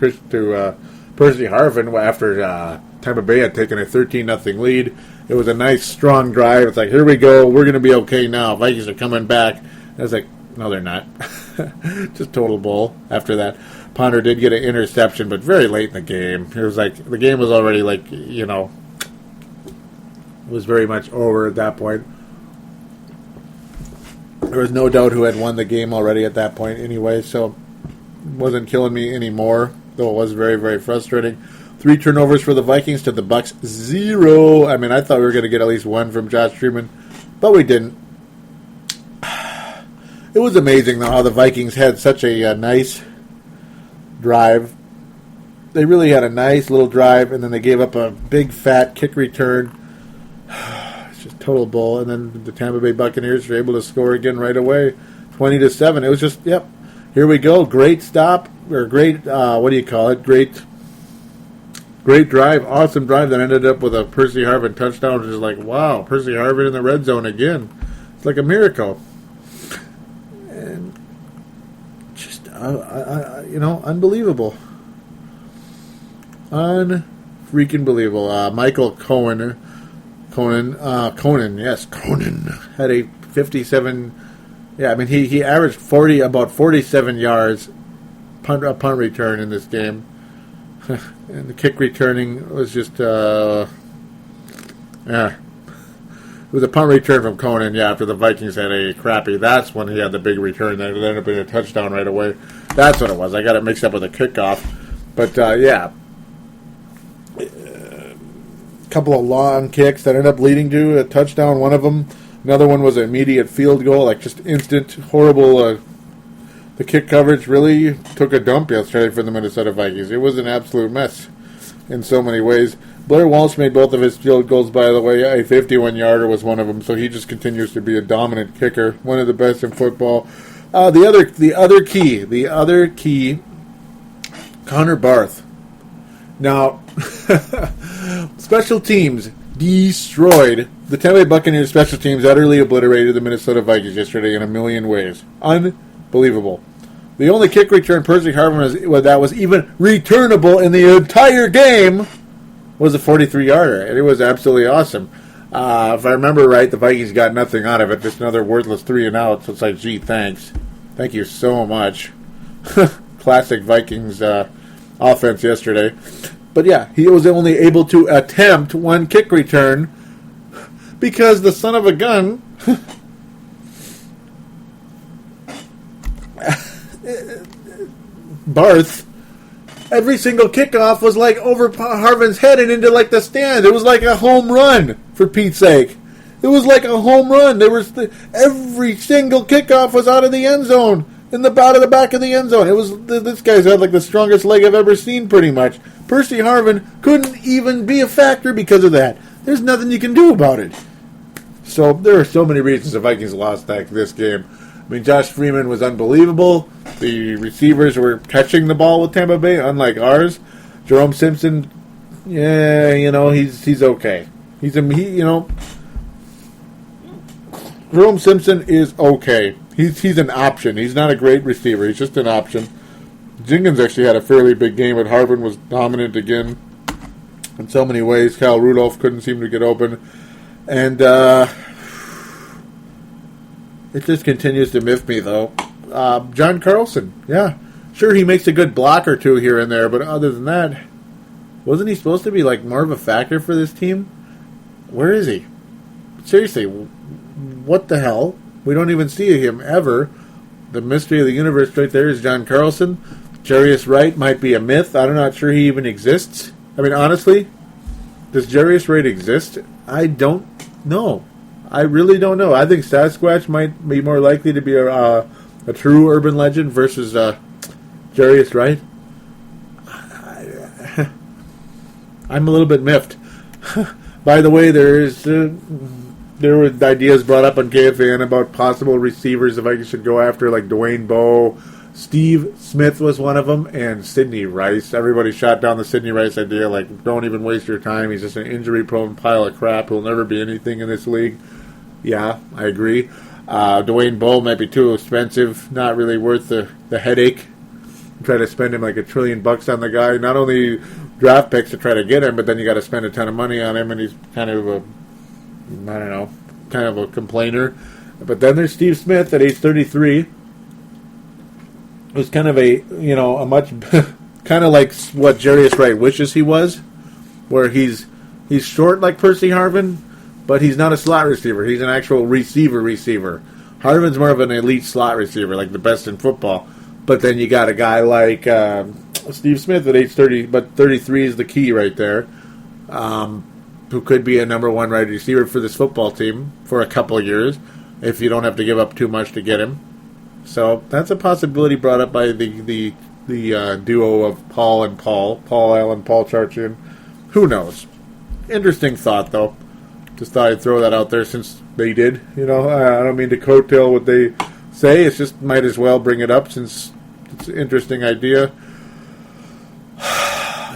Percy Harvin after Tampa Bay had taken a 13-0 lead. It was a nice, strong drive. It's like, here we go. We're going to be okay now. Vikings are coming back. I was like, no, they're not. Just total bull after that. Ponder did get an interception, but very late in the game. It was like, the game was already was very much over at that point. There was no doubt who had won the game already at that point anyway, so it wasn't killing me anymore, though it was very, very frustrating. 3 turnovers for the Vikings to the Bucs, 0. I mean, I thought we were going to get at least 1 from Josh Freeman, but we didn't. It was amazing, though, how the Vikings had such a nice drive. They really had a nice little drive, and then they gave up a big, fat kick return. It's just total bull. And then the Tampa Bay Buccaneers were able to score again right away, 20-7. It was just, yep, here we go. Great stop, or great, Great drive, awesome drive that ended up with a Percy Harvin touchdown. Just like, wow, Percy Harvin in the red zone again. It's like a miracle. And just, unbelievable. Unfreaking believable. Michael Conan, had a 57. Yeah, I mean he averaged about 47 yards punt return in this game, and the kick returning was just It was a punt return from Conan. Yeah, after the Vikings had a crappy. That's when he had the big return that ended up being a touchdown right away. That's what it was. I got it mixed up with a kickoff, but yeah. Couple of long kicks that ended up leading to a touchdown, one of them. Another one was an immediate field goal, like just instant, horrible. The kick coverage really took a dump yesterday for the Minnesota Vikings. It was an absolute mess in so many ways. Blair Walsh made both of his field goals, by the way. A 51-yarder was one of them, so he just continues to be a dominant kicker, one of the best in football. The other key, Connor Barth. Now, special teams destroyed. The Tampa Bay Buccaneers special teams utterly obliterated the Minnesota Vikings yesterday in a million ways. Unbelievable. The only kick return Percy Harvin that was even returnable in the entire game was a 43-yarder, and it was absolutely awesome. If I remember right, the Vikings got nothing out of it, just another worthless 3-and-out, so it's like, gee, thanks. Thank you so much. Classic Vikings offense yesterday. But yeah, he was only able to attempt one kick return because the son of a gun Barth every single kickoff was like over Harvin's head and into like the stand. It was like a home run, for Pete's sake. It was like a home run. Every single kickoff was out of the end zone, out of the back of the end zone. It was this guy's had like the strongest leg I've ever seen, pretty much. Percy Harvin couldn't even be a factor because of that. There's nothing you can do about it. So there are so many reasons the Vikings lost this game. I mean, Josh Freeman was unbelievable. The receivers were catching the ball with Tampa Bay, unlike ours. Jerome Simpson, he's okay. Jerome Simpson is okay. He's an option. He's not a great receiver. He's just an option. Jenkins actually had a fairly big game, but Harvin was dominant again in so many ways. Kyle Rudolph couldn't seem to get open. And it just continues to miff me, though. John Carlson, yeah. Sure, he makes a good block or two here and there, but other than that, wasn't he supposed to be like more of a factor for this team? Where is he? Seriously, what the hell? We don't even see him ever. The mystery of the universe right there is John Carlson. Jarius Wright might be a myth. I'm not sure he even exists. I mean, honestly, does Jarius Wright exist? I don't know. I really don't know. I think Sasquatch might be more likely to be a true urban legend versus Jarius Wright. I'm a little bit miffed. By the way, there were ideas brought up on KFAN about possible receivers the Vikings should go after, like Dwayne Bowe. Steve Smith was one of them, and Sidney Rice. Everybody shot down the Sidney Rice idea, like, don't even waste your time. He's just an injury-prone pile of crap who'll never be anything in this league. Yeah, I agree. Dwayne Bowe might be too expensive, not really worth the headache. Try to spend him like $1 trillion on the guy. Not only draft picks to try to get him, but then you got to spend a ton of money on him, and he's kind of a complainer. But then there's Steve Smith at age 33. Who's kind of a much kind of like what Jarius Wright wishes he was, where he's short like Percy Harvin, but he's not a slot receiver. He's an actual receiver. Harvin's more of an elite slot receiver, like the best in football. But then you got a guy like Steve Smith at age 30, but 33 is the key right there, who could be a number one wide receiver for this football team for a couple of years, if you don't have to give up too much to get him. So that's a possibility brought up by the duo of Paul Allen, Paul Charchian. Who knows? Interesting thought, though. Just thought I'd throw that out there since they did. I don't mean to coattail what they say. It's just might as well bring it up since it's an interesting idea.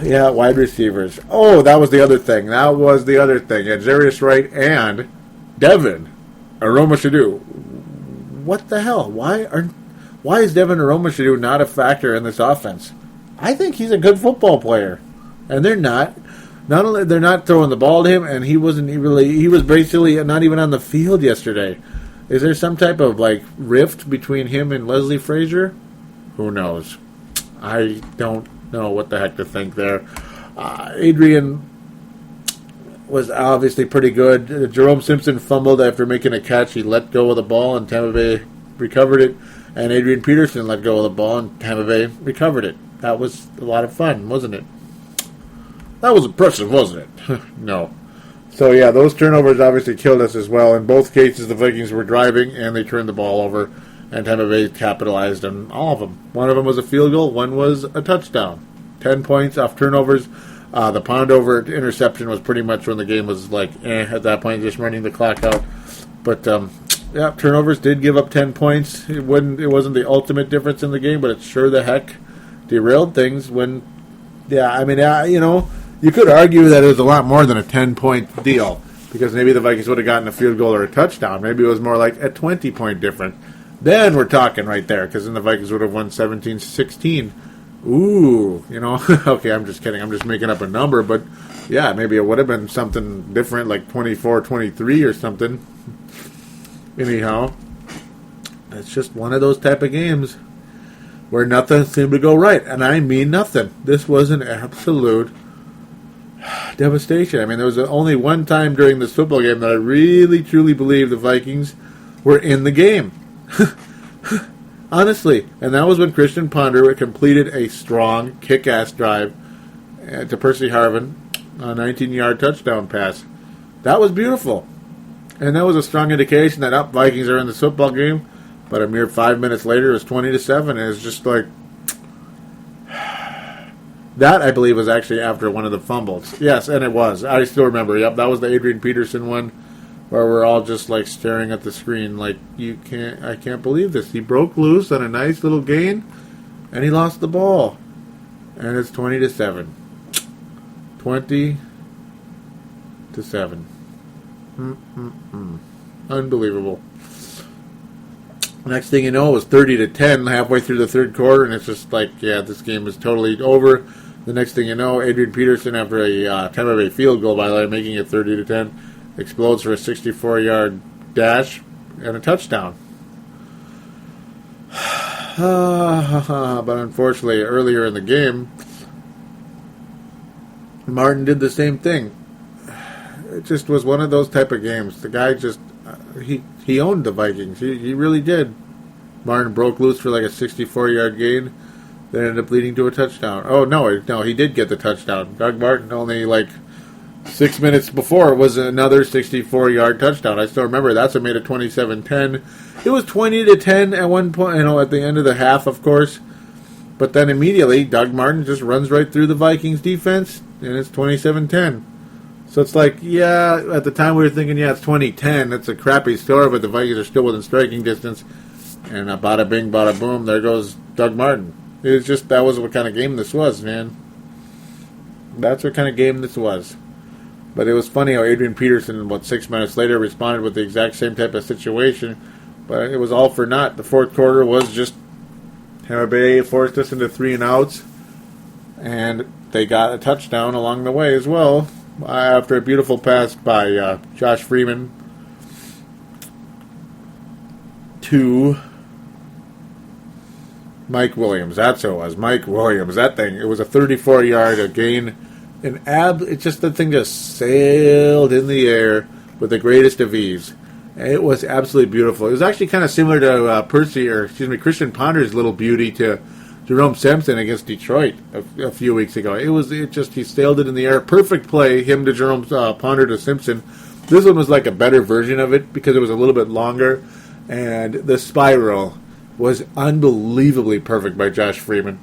Yeah, wide receivers. Oh, that was the other thing. Yeah, Jarius Wright and Devin Aromashadu. What the hell? Why is Devin Aromashadu not a factor in this offense? I think he's a good football player, and they're not. Not only they're not throwing the ball to him, and he was basically not even on the field yesterday. Is there some type of like rift between him and Leslie Frazier? Who knows? I don't know what the heck to think there. Adrian was obviously pretty good. Jerome Simpson fumbled after making a catch. He let go of the ball, and Tampa Bay recovered it. And Adrian Peterson let go of the ball, and Tampa Bay recovered it. That was a lot of fun, wasn't it? That was impressive, wasn't it? No. So, yeah, those turnovers obviously killed us as well. In both cases, the Vikings were driving, and they turned the ball over, and Tampa Bay capitalized on all of them. One of them was a field goal. One was a touchdown. 10 points off turnovers. The Pondover interception was pretty much when the game was like, at that point, just running the clock out. But, yeah, turnovers did give up 10 points. It wasn't the ultimate difference in the game, but it sure the heck derailed things when, you could argue that it was a lot more than a 10-point deal because maybe the Vikings would have gotten a field goal or a touchdown. Maybe it was more like a 20-point difference. Then we're talking right there because then the Vikings would have won 17-16. Ooh, okay, I'm just kidding. I'm just making up a number, but yeah, maybe it would have been something different, like 24-23 or something. Anyhow, it's just one of those type of games where nothing seemed to go right, and I mean nothing. This was an absolute devastation. I mean, there was only one time during this football game that I really, truly believe the Vikings were in the game. Honestly, and that was when Christian Ponder completed a strong, kick-ass drive to Percy Harvin, a 19-yard touchdown pass. That was beautiful. And that was a strong indication that Vikings are in this football game. But a mere 5 minutes later, it was 20-7. And it's just like... That, I believe, was actually after one of the fumbles. Yes, and it was. I still remember. Yep, that was the Adrian Peterson one, where we're all just like staring at the screen like, I can't believe this. He broke loose on a nice little gain, and he lost the ball. And it's 20-7. 20-7. Unbelievable. Next thing you know, it was 30-10 halfway through the third quarter, and it's just like, yeah, this game is totally over. The next thing you know, Adrian Peterson, after a Tampa Bay field goal, by the way, making it 30-10, explodes for a 64-yard dash and a touchdown. But unfortunately, earlier in the game, Martin did the same thing. It just was one of those type of games. The guy just, he owned the Vikings. He really did. Martin broke loose for like a 64-yard gain. That ended up leading to a touchdown. Oh, no, he did get the touchdown. Doug Martin, only like 6 minutes before, was another 64-yard touchdown. I still remember that's what made it 27-10. It was 20-10 at one point, at the end of the half, of course. But then immediately, Doug Martin just runs right through the Vikings defense, and it's 27-10. So it's like, yeah, at the time we were thinking, yeah, it's 2010. That's a crappy score, but the Vikings are still within striking distance. And bada bing, bada boom, there goes Doug Martin. It was just, that was what kind of game this was, man. That's what kind of game this was. But it was funny how Adrian Peterson, about 6 minutes later, responded with the exact same type of situation. But it was all for naught. The fourth quarter was just, Tampa Bay forced us into 3 and outs. And they got a touchdown along the way as well. After a beautiful pass by Josh Freeman to Mike Williams. That's who it was. Mike Williams. That thing. It was a 34-yard gain. It's just the thing just sailed in the air with the greatest of ease. It was absolutely beautiful. It was actually kind of similar to Christian Ponder's little beauty to Jerome Simpson against Detroit a few weeks ago. He sailed it in the air. Perfect play, him to Jerome Ponder to Simpson. This one was like a better version of it because it was a little bit longer, and the spiral was unbelievably perfect by Josh Freeman.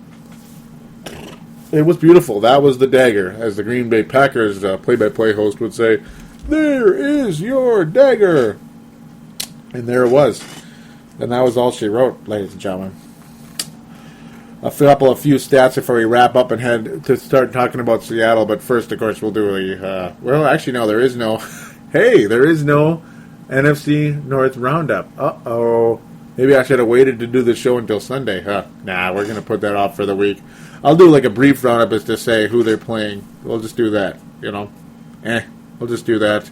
It was beautiful. That was the dagger, as the Green Bay Packers play-by-play host would say. There is your dagger. And there it was. And that was all she wrote, ladies and gentlemen. A few stats before we wrap up and head to start talking about Seattle. But first, of course, we'll do there is no. Hey, there is no NFC North Roundup. Uh-oh. Maybe I should have waited to do the show until Sunday. Nah, we're going to put that off for the week. I'll do like a brief roundup as to say who they're playing. We'll just do that, We'll just do that.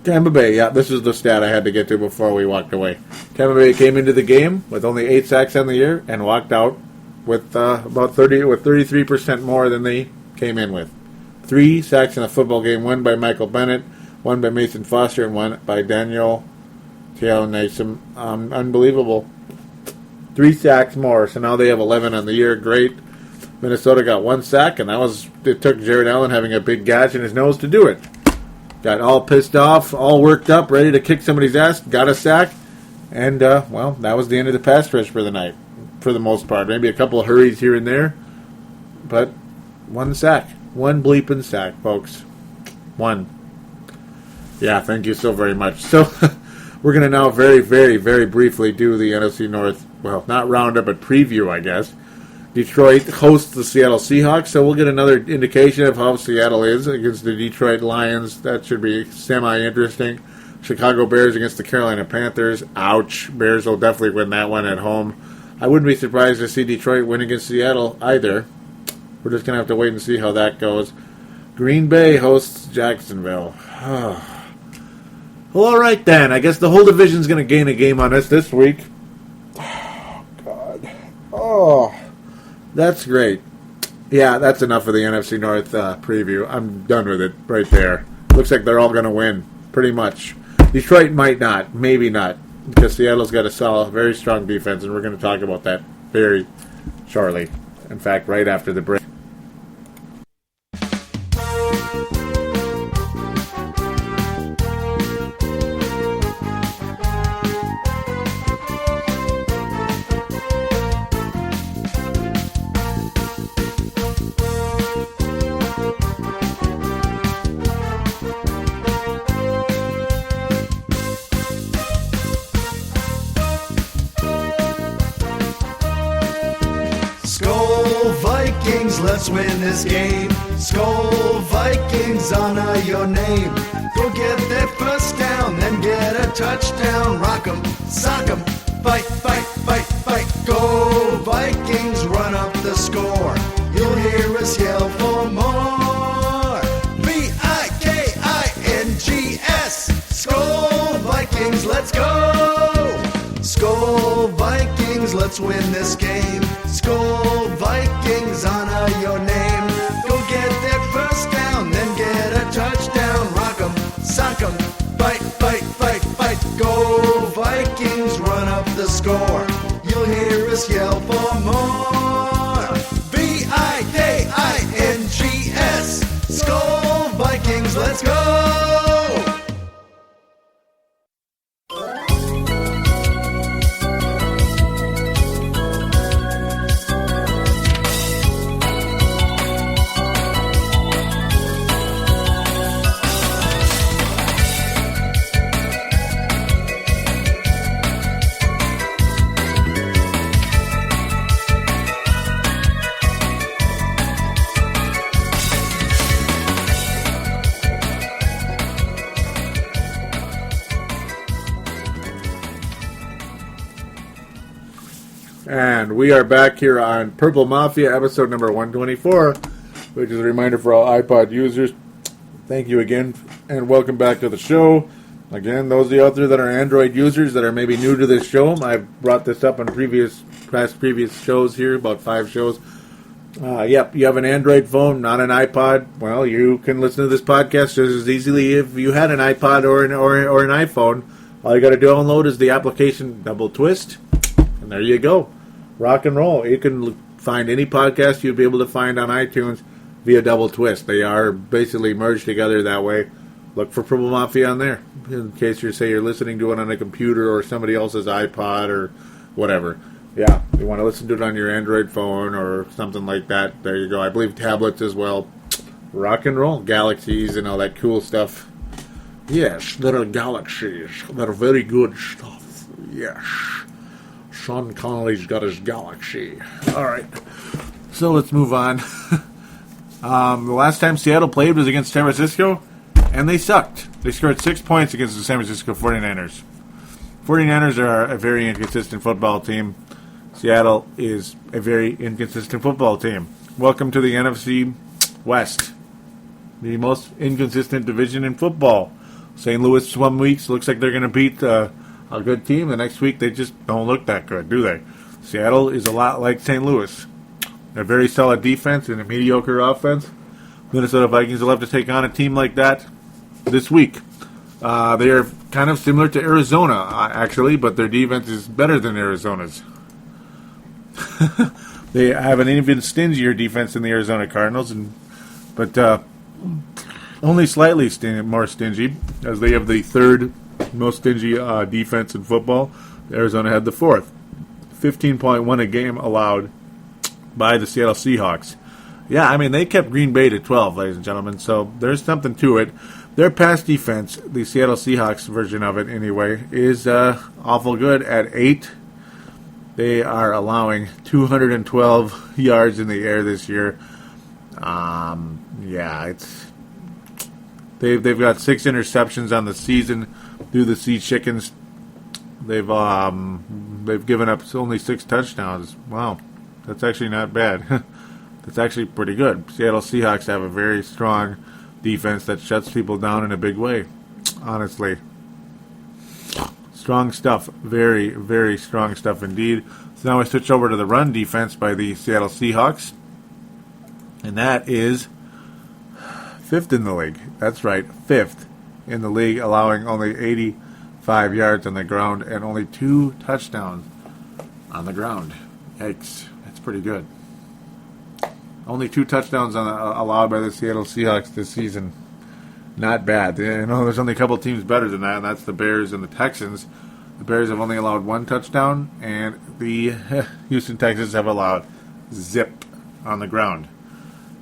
Tampa Bay, this is the stat I had to get to before we walked away. Tampa Bay came into the game with only 8 sacks on the year and walked out with about 33% more than they came in with. 3 sacks in the football game, one by Michael Bennett, one by Mason Foster, and one by Daniel Nasim. Unbelievable. 3 sacks more, so now they have 11 on the year. Great. Minnesota got 1 sack, and it took Jared Allen having a big gash in his nose to do it. Got all pissed off, all worked up, ready to kick somebody's ass, got a sack, and, that was the end of the pass rush for the night, for the most part. Maybe a couple of hurries here and there, but 1 sack. 1 bleeping sack, folks. 1. Yeah, thank you so very much. So, we're going to now very, very, very briefly do the NFC North, not roundup, but preview, I guess. Detroit hosts the Seattle Seahawks, so we'll get another indication of how Seattle is against the Detroit Lions. That should be semi-interesting. Chicago Bears against the Carolina Panthers. Ouch. Bears will definitely win that one at home. I wouldn't be surprised to see Detroit win against Seattle either. We're just going to have to wait and see how that goes. Green Bay hosts Jacksonville. Well, all right then. I guess the whole division's going to gain a game on us this week. Oh, God. Oh, that's great. Yeah, that's enough of the NFC North preview. I'm done with it right there. Looks like they're all going to win, pretty much. Detroit might not, maybe not, because Seattle's got a solid, very strong defense, and we're going to talk about that very shortly. In fact, right after the break. Let's win this game. Skol Vikings, honor your name. Go get that first down, then get a touchdown. Rock 'em, sock 'em, fight, fight, fight, fight. Go Vikings, run up the score. You'll hear us yell for more. V-I-K-I-N-G-S. Skol Vikings, let's go. Skol Vikings, let's win this game. Skol Vikings, honor your name. Go get that first down, then get a touchdown. Rock 'em, sock 'em, fight, fight, fight, fight. Go Vikings, run up the score. You'll hear us yell for more. V-I-K-I-N-G-S. Skol Vikings, let's go. And we are back here on Purple Mafia, episode number 124, which is a reminder for all iPod users. Thank you again, and welcome back to the show. Again, those of you out there that are Android users that are maybe new to this show, I've brought this up on previous shows here, about 5 shows. Yep, you have an Android phone, not an iPod. Well, you can listen to this podcast just as easily if you had an iPod or an iPhone. All you got to download is the application Double Twist, and there you go. Rock and roll. You can find any podcast you'd be able to find on iTunes via Double Twist. They are basically merged together that way. Look for Purple Mafia on there, in case you're listening to it on a computer or somebody else's iPod or whatever. Yeah, you want to listen to it on your Android phone or something like that. There you go. I believe tablets as well. Rock and roll. Galaxies and all that cool stuff. Yes, there are galaxies. They're very good stuff. Yes. Sean Connery's got his galaxy. All right. So let's move on. The last time Seattle played was against San Francisco, and they sucked. They scored 6 points against the San Francisco 49ers. 49ers are a very inconsistent football team. Seattle is a very inconsistent football team. Welcome to the NFC West, the most inconsistent division in football. St. Louis one week looks like they're going to beat a good team. The next week they just don't look that good, do they? Seattle is a lot like St. Louis. A very solid defense and a mediocre offense. Minnesota Vikings will have to take on a team like that this week. They are kind of similar to Arizona, actually, but their defense is better than Arizona's. They have an even stingier defense than the Arizona Cardinals, but only slightly more stingy, as they have the third most stingy defense in football. Arizona had the fourth. 15.1 a game allowed by the Seattle Seahawks. Yeah, I mean, they kept Green Bay to 12, ladies and gentlemen, so there's something to it. Their pass defense, the Seattle Seahawks version of it anyway, is awful good at 8. They are allowing 212 yards in the air this year. They've got 6 interceptions on the season through the Sea Chickens. They've given up only 6 touchdowns. Wow, that's actually not bad. That's actually pretty good. Seattle Seahawks have a very strong defense that shuts people down in a big way, honestly. Strong stuff. Very, very strong stuff indeed. So now we switch over to the run defense by the Seattle Seahawks. And that is 5th in the league. That's right, 5th in the league, allowing only 85 yards on the ground and only 2 touchdowns on the ground. Yikes. That's pretty good. Only 2 touchdowns allowed by the Seattle Seahawks this season. Not bad. There's only a couple teams better than that, and that's the Bears and the Texans. The Bears have only allowed 1 touchdown, and the Houston Texans have allowed zip on the ground.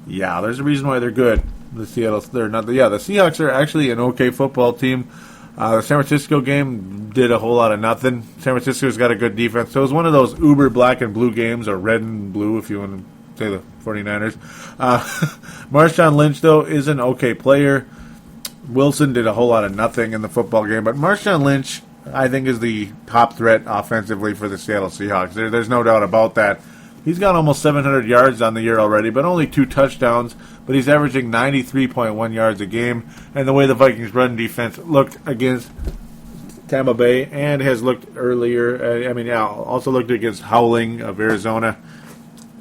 Yeah, there's a reason why they're good. The Seahawks are actually an okay football team. The San Francisco game did a whole lot of nothing. San Francisco's got a good defense. So it was one of those uber black and blue games, or red and blue if you want to say the 49ers. Marshawn Lynch, though, is an okay player. Wilson did a whole lot of nothing in the football game. But Marshawn Lynch, I think, is the top threat offensively for the Seattle Seahawks. There's no doubt about that. He's got almost 700 yards on the year already, but only 2 touchdowns. But he's averaging 93.1 yards a game. And the way the Vikings run defense looked against Tampa Bay and has looked earlier, also looked against Howling of Arizona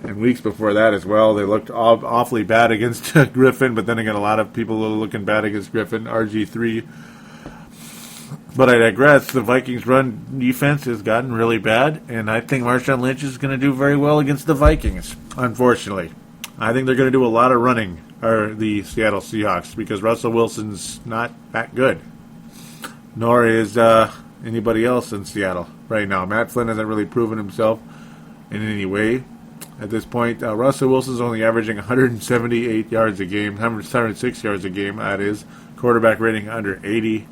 and weeks before that as well. They looked awfully bad against Griffin, but then again, a lot of people are looking bad against Griffin, RG3. But I digress. The Vikings' run defense has gotten really bad, and I think Marshawn Lynch is going to do very well against the Vikings, unfortunately. I think they're going to do a lot of running, the Seattle Seahawks, because Russell Wilson's not that good, nor is anybody else in Seattle right now. Matt Flynn hasn't really proven himself in any way at this point. Russell Wilson's only averaging 178 yards a game, 176 yards a game, that is. Quarterback rating under 80.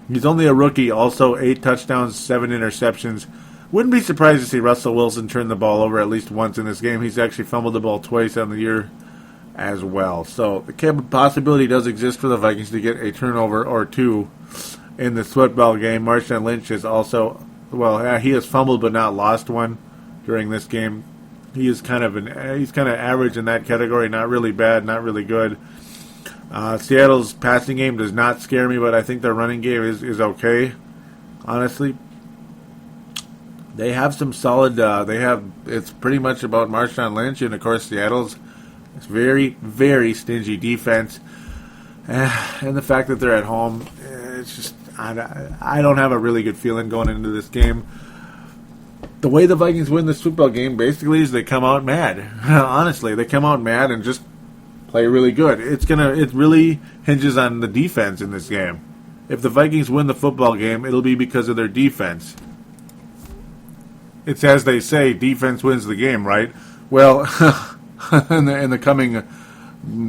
He's only a rookie, also 8 touchdowns, 7 interceptions. Wouldn't be surprised to see Russell Wilson turn the ball over at least once in this game. He's actually fumbled the ball twice on the year as well. So the possibility does exist for the Vikings to get a turnover or 2 in this football game. Marshawn Lynch is also, he has fumbled but not lost one during this game. He is kind of average in that category, not really bad, not really good. Seattle's passing game does not scare me, but I think their running game is okay. Honestly, they have some solid. It's pretty much about Marshawn Lynch, and of course Seattle's very, very stingy defense, and the fact that they're at home. It's just I don't have a really good feeling going into this game. The way the Vikings win this football game basically is they come out mad. Honestly, they come out mad and just play really good. It really hinges on the defense in this game. If the Vikings win the football game, it'll be because of their defense. It's as they say, defense wins the game, right? Well, in the coming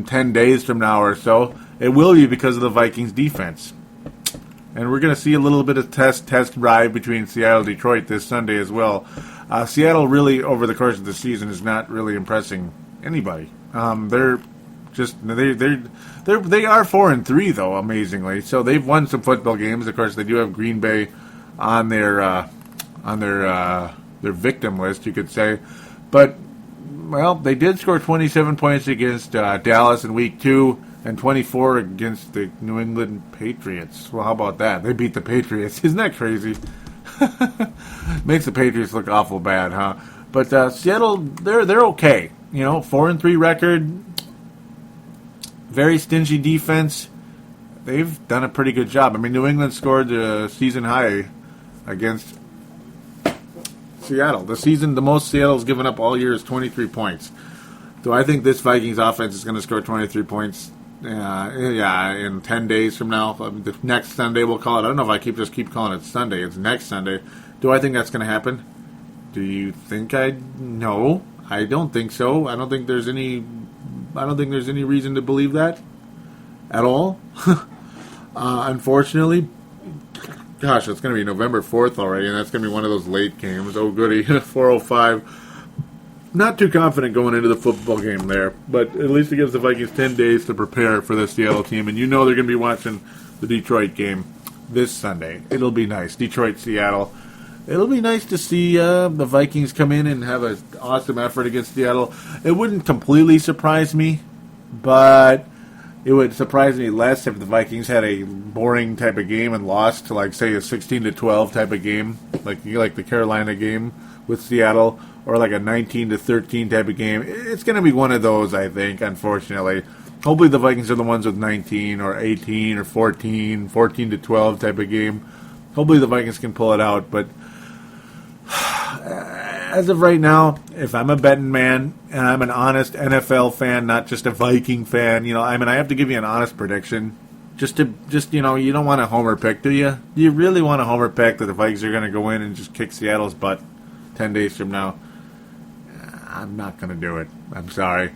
10 days from now or so, it will be because of the Vikings defense. And we're going to see a little bit of test drive between Seattle and Detroit this Sunday as well. Seattle really, over the course of the season, is not really impressing anybody. They are 4-3 though, amazingly. So they've won some football games. Of course, they do have Green Bay on their victim list, you could say. But they did score 27 points against Dallas in Week 2 and 24 against the New England Patriots. Well, how about that? They beat the Patriots. Isn't that crazy? Makes the Patriots look awful bad, huh? But Seattle, they're okay. 4-3 record. Very stingy defense. They've done a pretty good job. New England scored a season high against Seattle. The most Seattle's given up all year is 23 points. Do I think this Vikings offense is going to score 23 points? In 10 days from now. The next Sunday we'll call it. I don't know if I keep calling it Sunday. It's next Sunday. Do I think that's going to happen? Do you think No, I don't think so. I don't think there's any reason to believe that at all. Unfortunately, gosh, it's going to be November 4th already, and that's going to be one of those late games. Oh, goody, 4:05. Not too confident going into the football game there, but at least it gives the Vikings 10 days to prepare for the Seattle team, and they're going to be watching the Detroit game this Sunday. It'll be nice. Detroit-Seattle. It'll be nice to see the Vikings come in and have an awesome effort against Seattle. It wouldn't completely surprise me, but it would surprise me less if the Vikings had a boring type of game and lost to, say, a 16-12 type of game, like the Carolina game with Seattle, or like a 19-13 type of game. It's going to be one of those, I think, unfortunately. Hopefully the Vikings are the ones with 19 or 18 or 14, 14-12 type of game. Hopefully the Vikings can pull it out, but as of right now, if I'm a betting man and I'm an honest NFL fan, not just a Viking fan, I have to give you an honest prediction. You don't want a homer pick, do you? Do you really want a homer pick that the Vikings are going to go in and just kick Seattle's butt 10 days from now? I'm not going to do it. I'm sorry.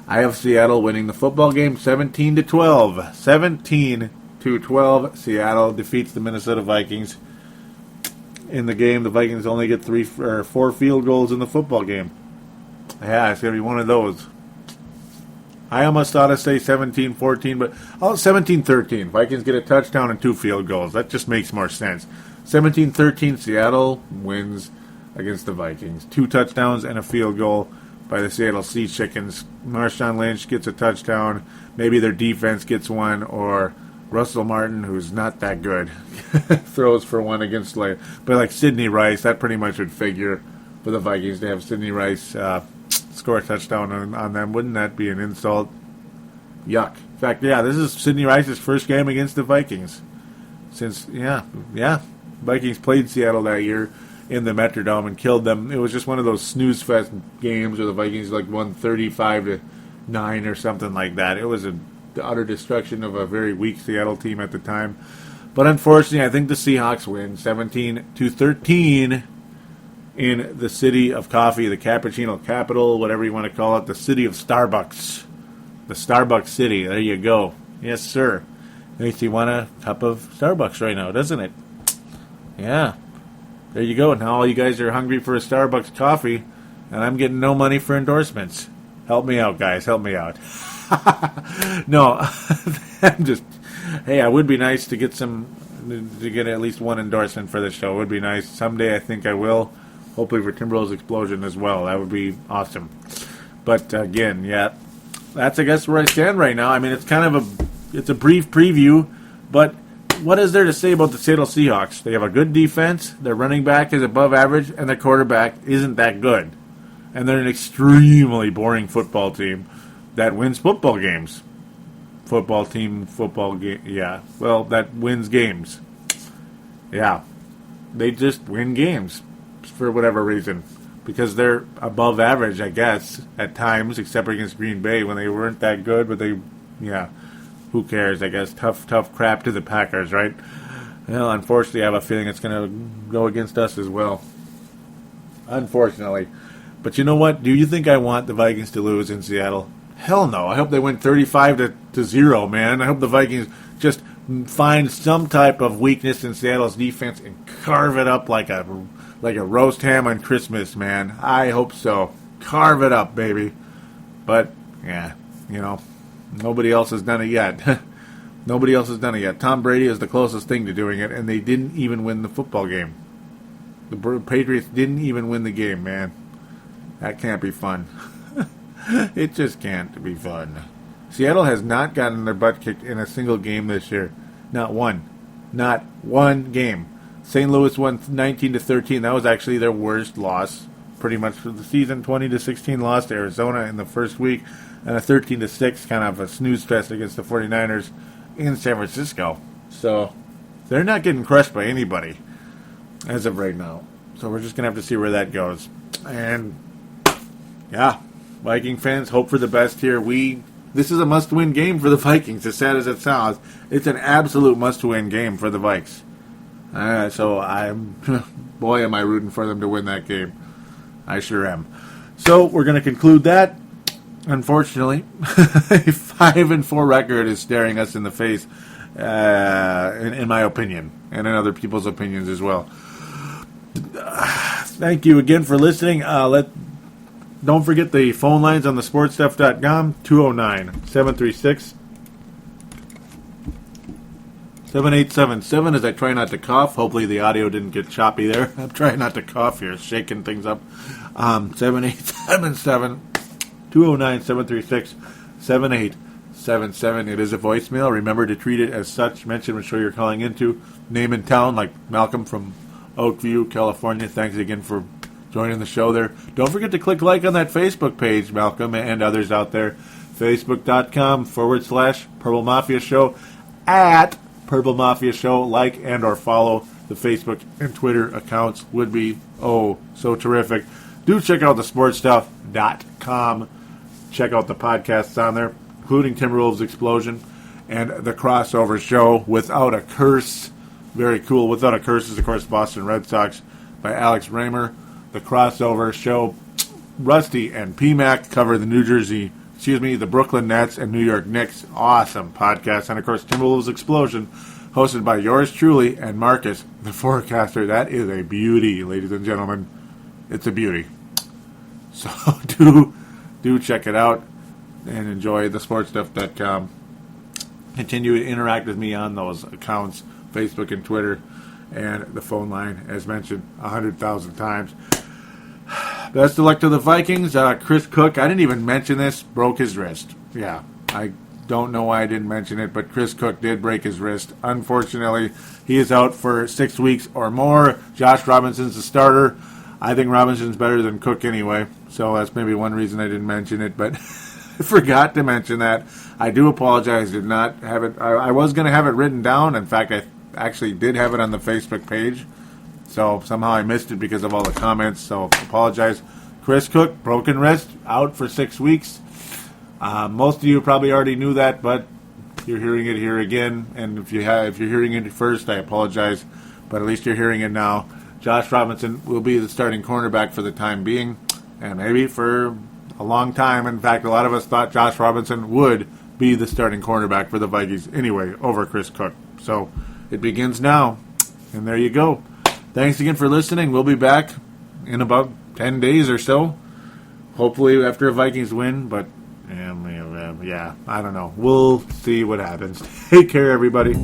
I have Seattle winning the football game 17-12. 17-12. Seattle defeats the Minnesota Vikings. In the game, the Vikings only get 4 field goals in the football game. Yeah, it's going to be one of those. I almost thought I'd say 17-14, but 17-13. Vikings get a touchdown and 2 field goals. That just makes more sense. 17-13, Seattle wins against the Vikings. 2 touchdowns and a field goal by the Seattle Sea Chickens. Marshawn Lynch gets a touchdown. Maybe their defense gets one, or Russell Martin, who's not that good, throws for one against but like Sidney Rice, that pretty much would figure for the Vikings to have Sidney Rice score a touchdown on them. Wouldn't that be an insult? Yuck. In fact, this is Sidney Rice's first game against the Vikings since, Vikings played Seattle that year in the Metrodome and killed them. It was just one of those snooze fest games where the Vikings won 35-9 or something like that. It was the utter destruction of a very weak Seattle team at the time. But unfortunately, I think the Seahawks win 17-13 in the city of coffee, the cappuccino capital, whatever you want to call it, the city of Starbucks. The Starbucks city. There you go. Yes, sir. Makes you want a cup of Starbucks right now, doesn't it? Yeah. There you go. Now all you guys are hungry for a Starbucks coffee, and I'm getting no money for endorsements. Help me out, guys. Help me out. No, I'm just. Hey, it would be nice to get at least one endorsement for the show. It would be nice. Someday I think I will. Hopefully for Timberwolves Explosion as well. That would be awesome. But again, that's I guess where I stand right now. I mean, it's a brief preview, but what is there to say about the Seattle Seahawks? They have a good defense, their running back is above average, and their quarterback isn't that good. And they're an extremely boring football team that wins football games. That wins games. Yeah. They just win games for whatever reason. Because they're above average, I guess, at times, except against Green Bay when they weren't that good, but who cares, I guess. Tough crap to the Packers, right? Well, unfortunately, I have a feeling it's going to go against us as well. Unfortunately. But you know what? Do you think I want the Vikings to lose in Seattle? Hell no. I hope they win 35-0, man. I hope the Vikings just find some type of weakness in Seattle's defense and carve it up like a roast ham on Christmas, man. I hope so. Carve it up, baby. But, nobody else has done it yet. Nobody else has done it yet. Tom Brady is the closest thing to doing it, and they didn't even win the football game. The Patriots didn't even win the game, man. That can't be fun. It just can't be fun. Seattle has not gotten their butt kicked in a single game this year. Not one. Not one game. St. Louis won 19-13. That was actually their worst loss pretty much for the season. 20-16 loss to Arizona in the first week, and a 13-6 kind of a snooze fest against the 49ers in San Francisco. So they're not getting crushed by anybody as of right now. So we're just going to have to see where that goes. And Viking fans, hope for the best here. This is a must-win game for the Vikings, as sad as it sounds. It's an absolute must-win game for the Vikes. So boy, am I rooting for them to win that game. I sure am. So we're going to conclude that. Unfortunately, a 5-4 record is staring us in the face, in my opinion, and in other people's opinions as well. Thank you again for listening. Don't forget the phone lines on thesportstuff.com, 209-736-7877 as I try not to cough. Hopefully the audio didn't get choppy there. I'm trying not to cough here, shaking things up. 7877-209-736-7877. It is a voicemail. Remember to treat it as such. Mention which show you're calling into. Name and town, like Malcolm from Oakview, California. Thanks again for joining the show there. Don't forget to click like on that Facebook page, Malcolm, and others out there. Facebook.com/Purple Mafia Show, at Purple Mafia Show. Like and or follow the Facebook and Twitter accounts would be so terrific. Do check out thesportstuff.com. Check out the podcasts on there, including Timberwolves Explosion and the Crossover Show, Without a Curse. Very cool. Without a Curse is, of course, Boston Red Sox by Alex Raymer. The Crossover Show, Rusty and PMAC cover the Brooklyn Nets and New York Knicks. Awesome podcast. And, of course, Timberwolves Explosion, hosted by yours truly and Marcus, the Forecaster. That is a beauty, ladies and gentlemen. It's a beauty. So do check it out and enjoy thesportstuff.com. Continue to interact with me on those accounts, Facebook and Twitter, and the phone line, as mentioned 100,000 times. Best of luck to the Vikings. Chris Cook, I didn't even mention this, broke his wrist. Yeah, I don't know why I didn't mention it, but Chris Cook did break his wrist. Unfortunately, he is out for 6 weeks or more. Josh Robinson's the starter. I think Robinson's better than Cook anyway, so that's maybe one reason I didn't mention it, but I forgot to mention that. I do apologize. Did not have it. I was going to have it written down. In fact, I actually did have it on the Facebook page, so somehow I missed it because of all the comments, so apologize. Chris Cook, broken wrist, out for 6 weeks. Most of you probably already knew that, but you're hearing it here again, and if you're hearing it first, I apologize, but at least you're hearing it now. Josh Robinson will be the starting cornerback for the time being, and maybe for a long time. In fact, a lot of us thought Josh Robinson would be the starting cornerback for the Vikings anyway, over Chris Cook. So it begins now, and there you go. Thanks again for listening. We'll be back in about 10 days or so, hopefully after a Vikings win, but yeah, I don't know. We'll see what happens. Take care, everybody.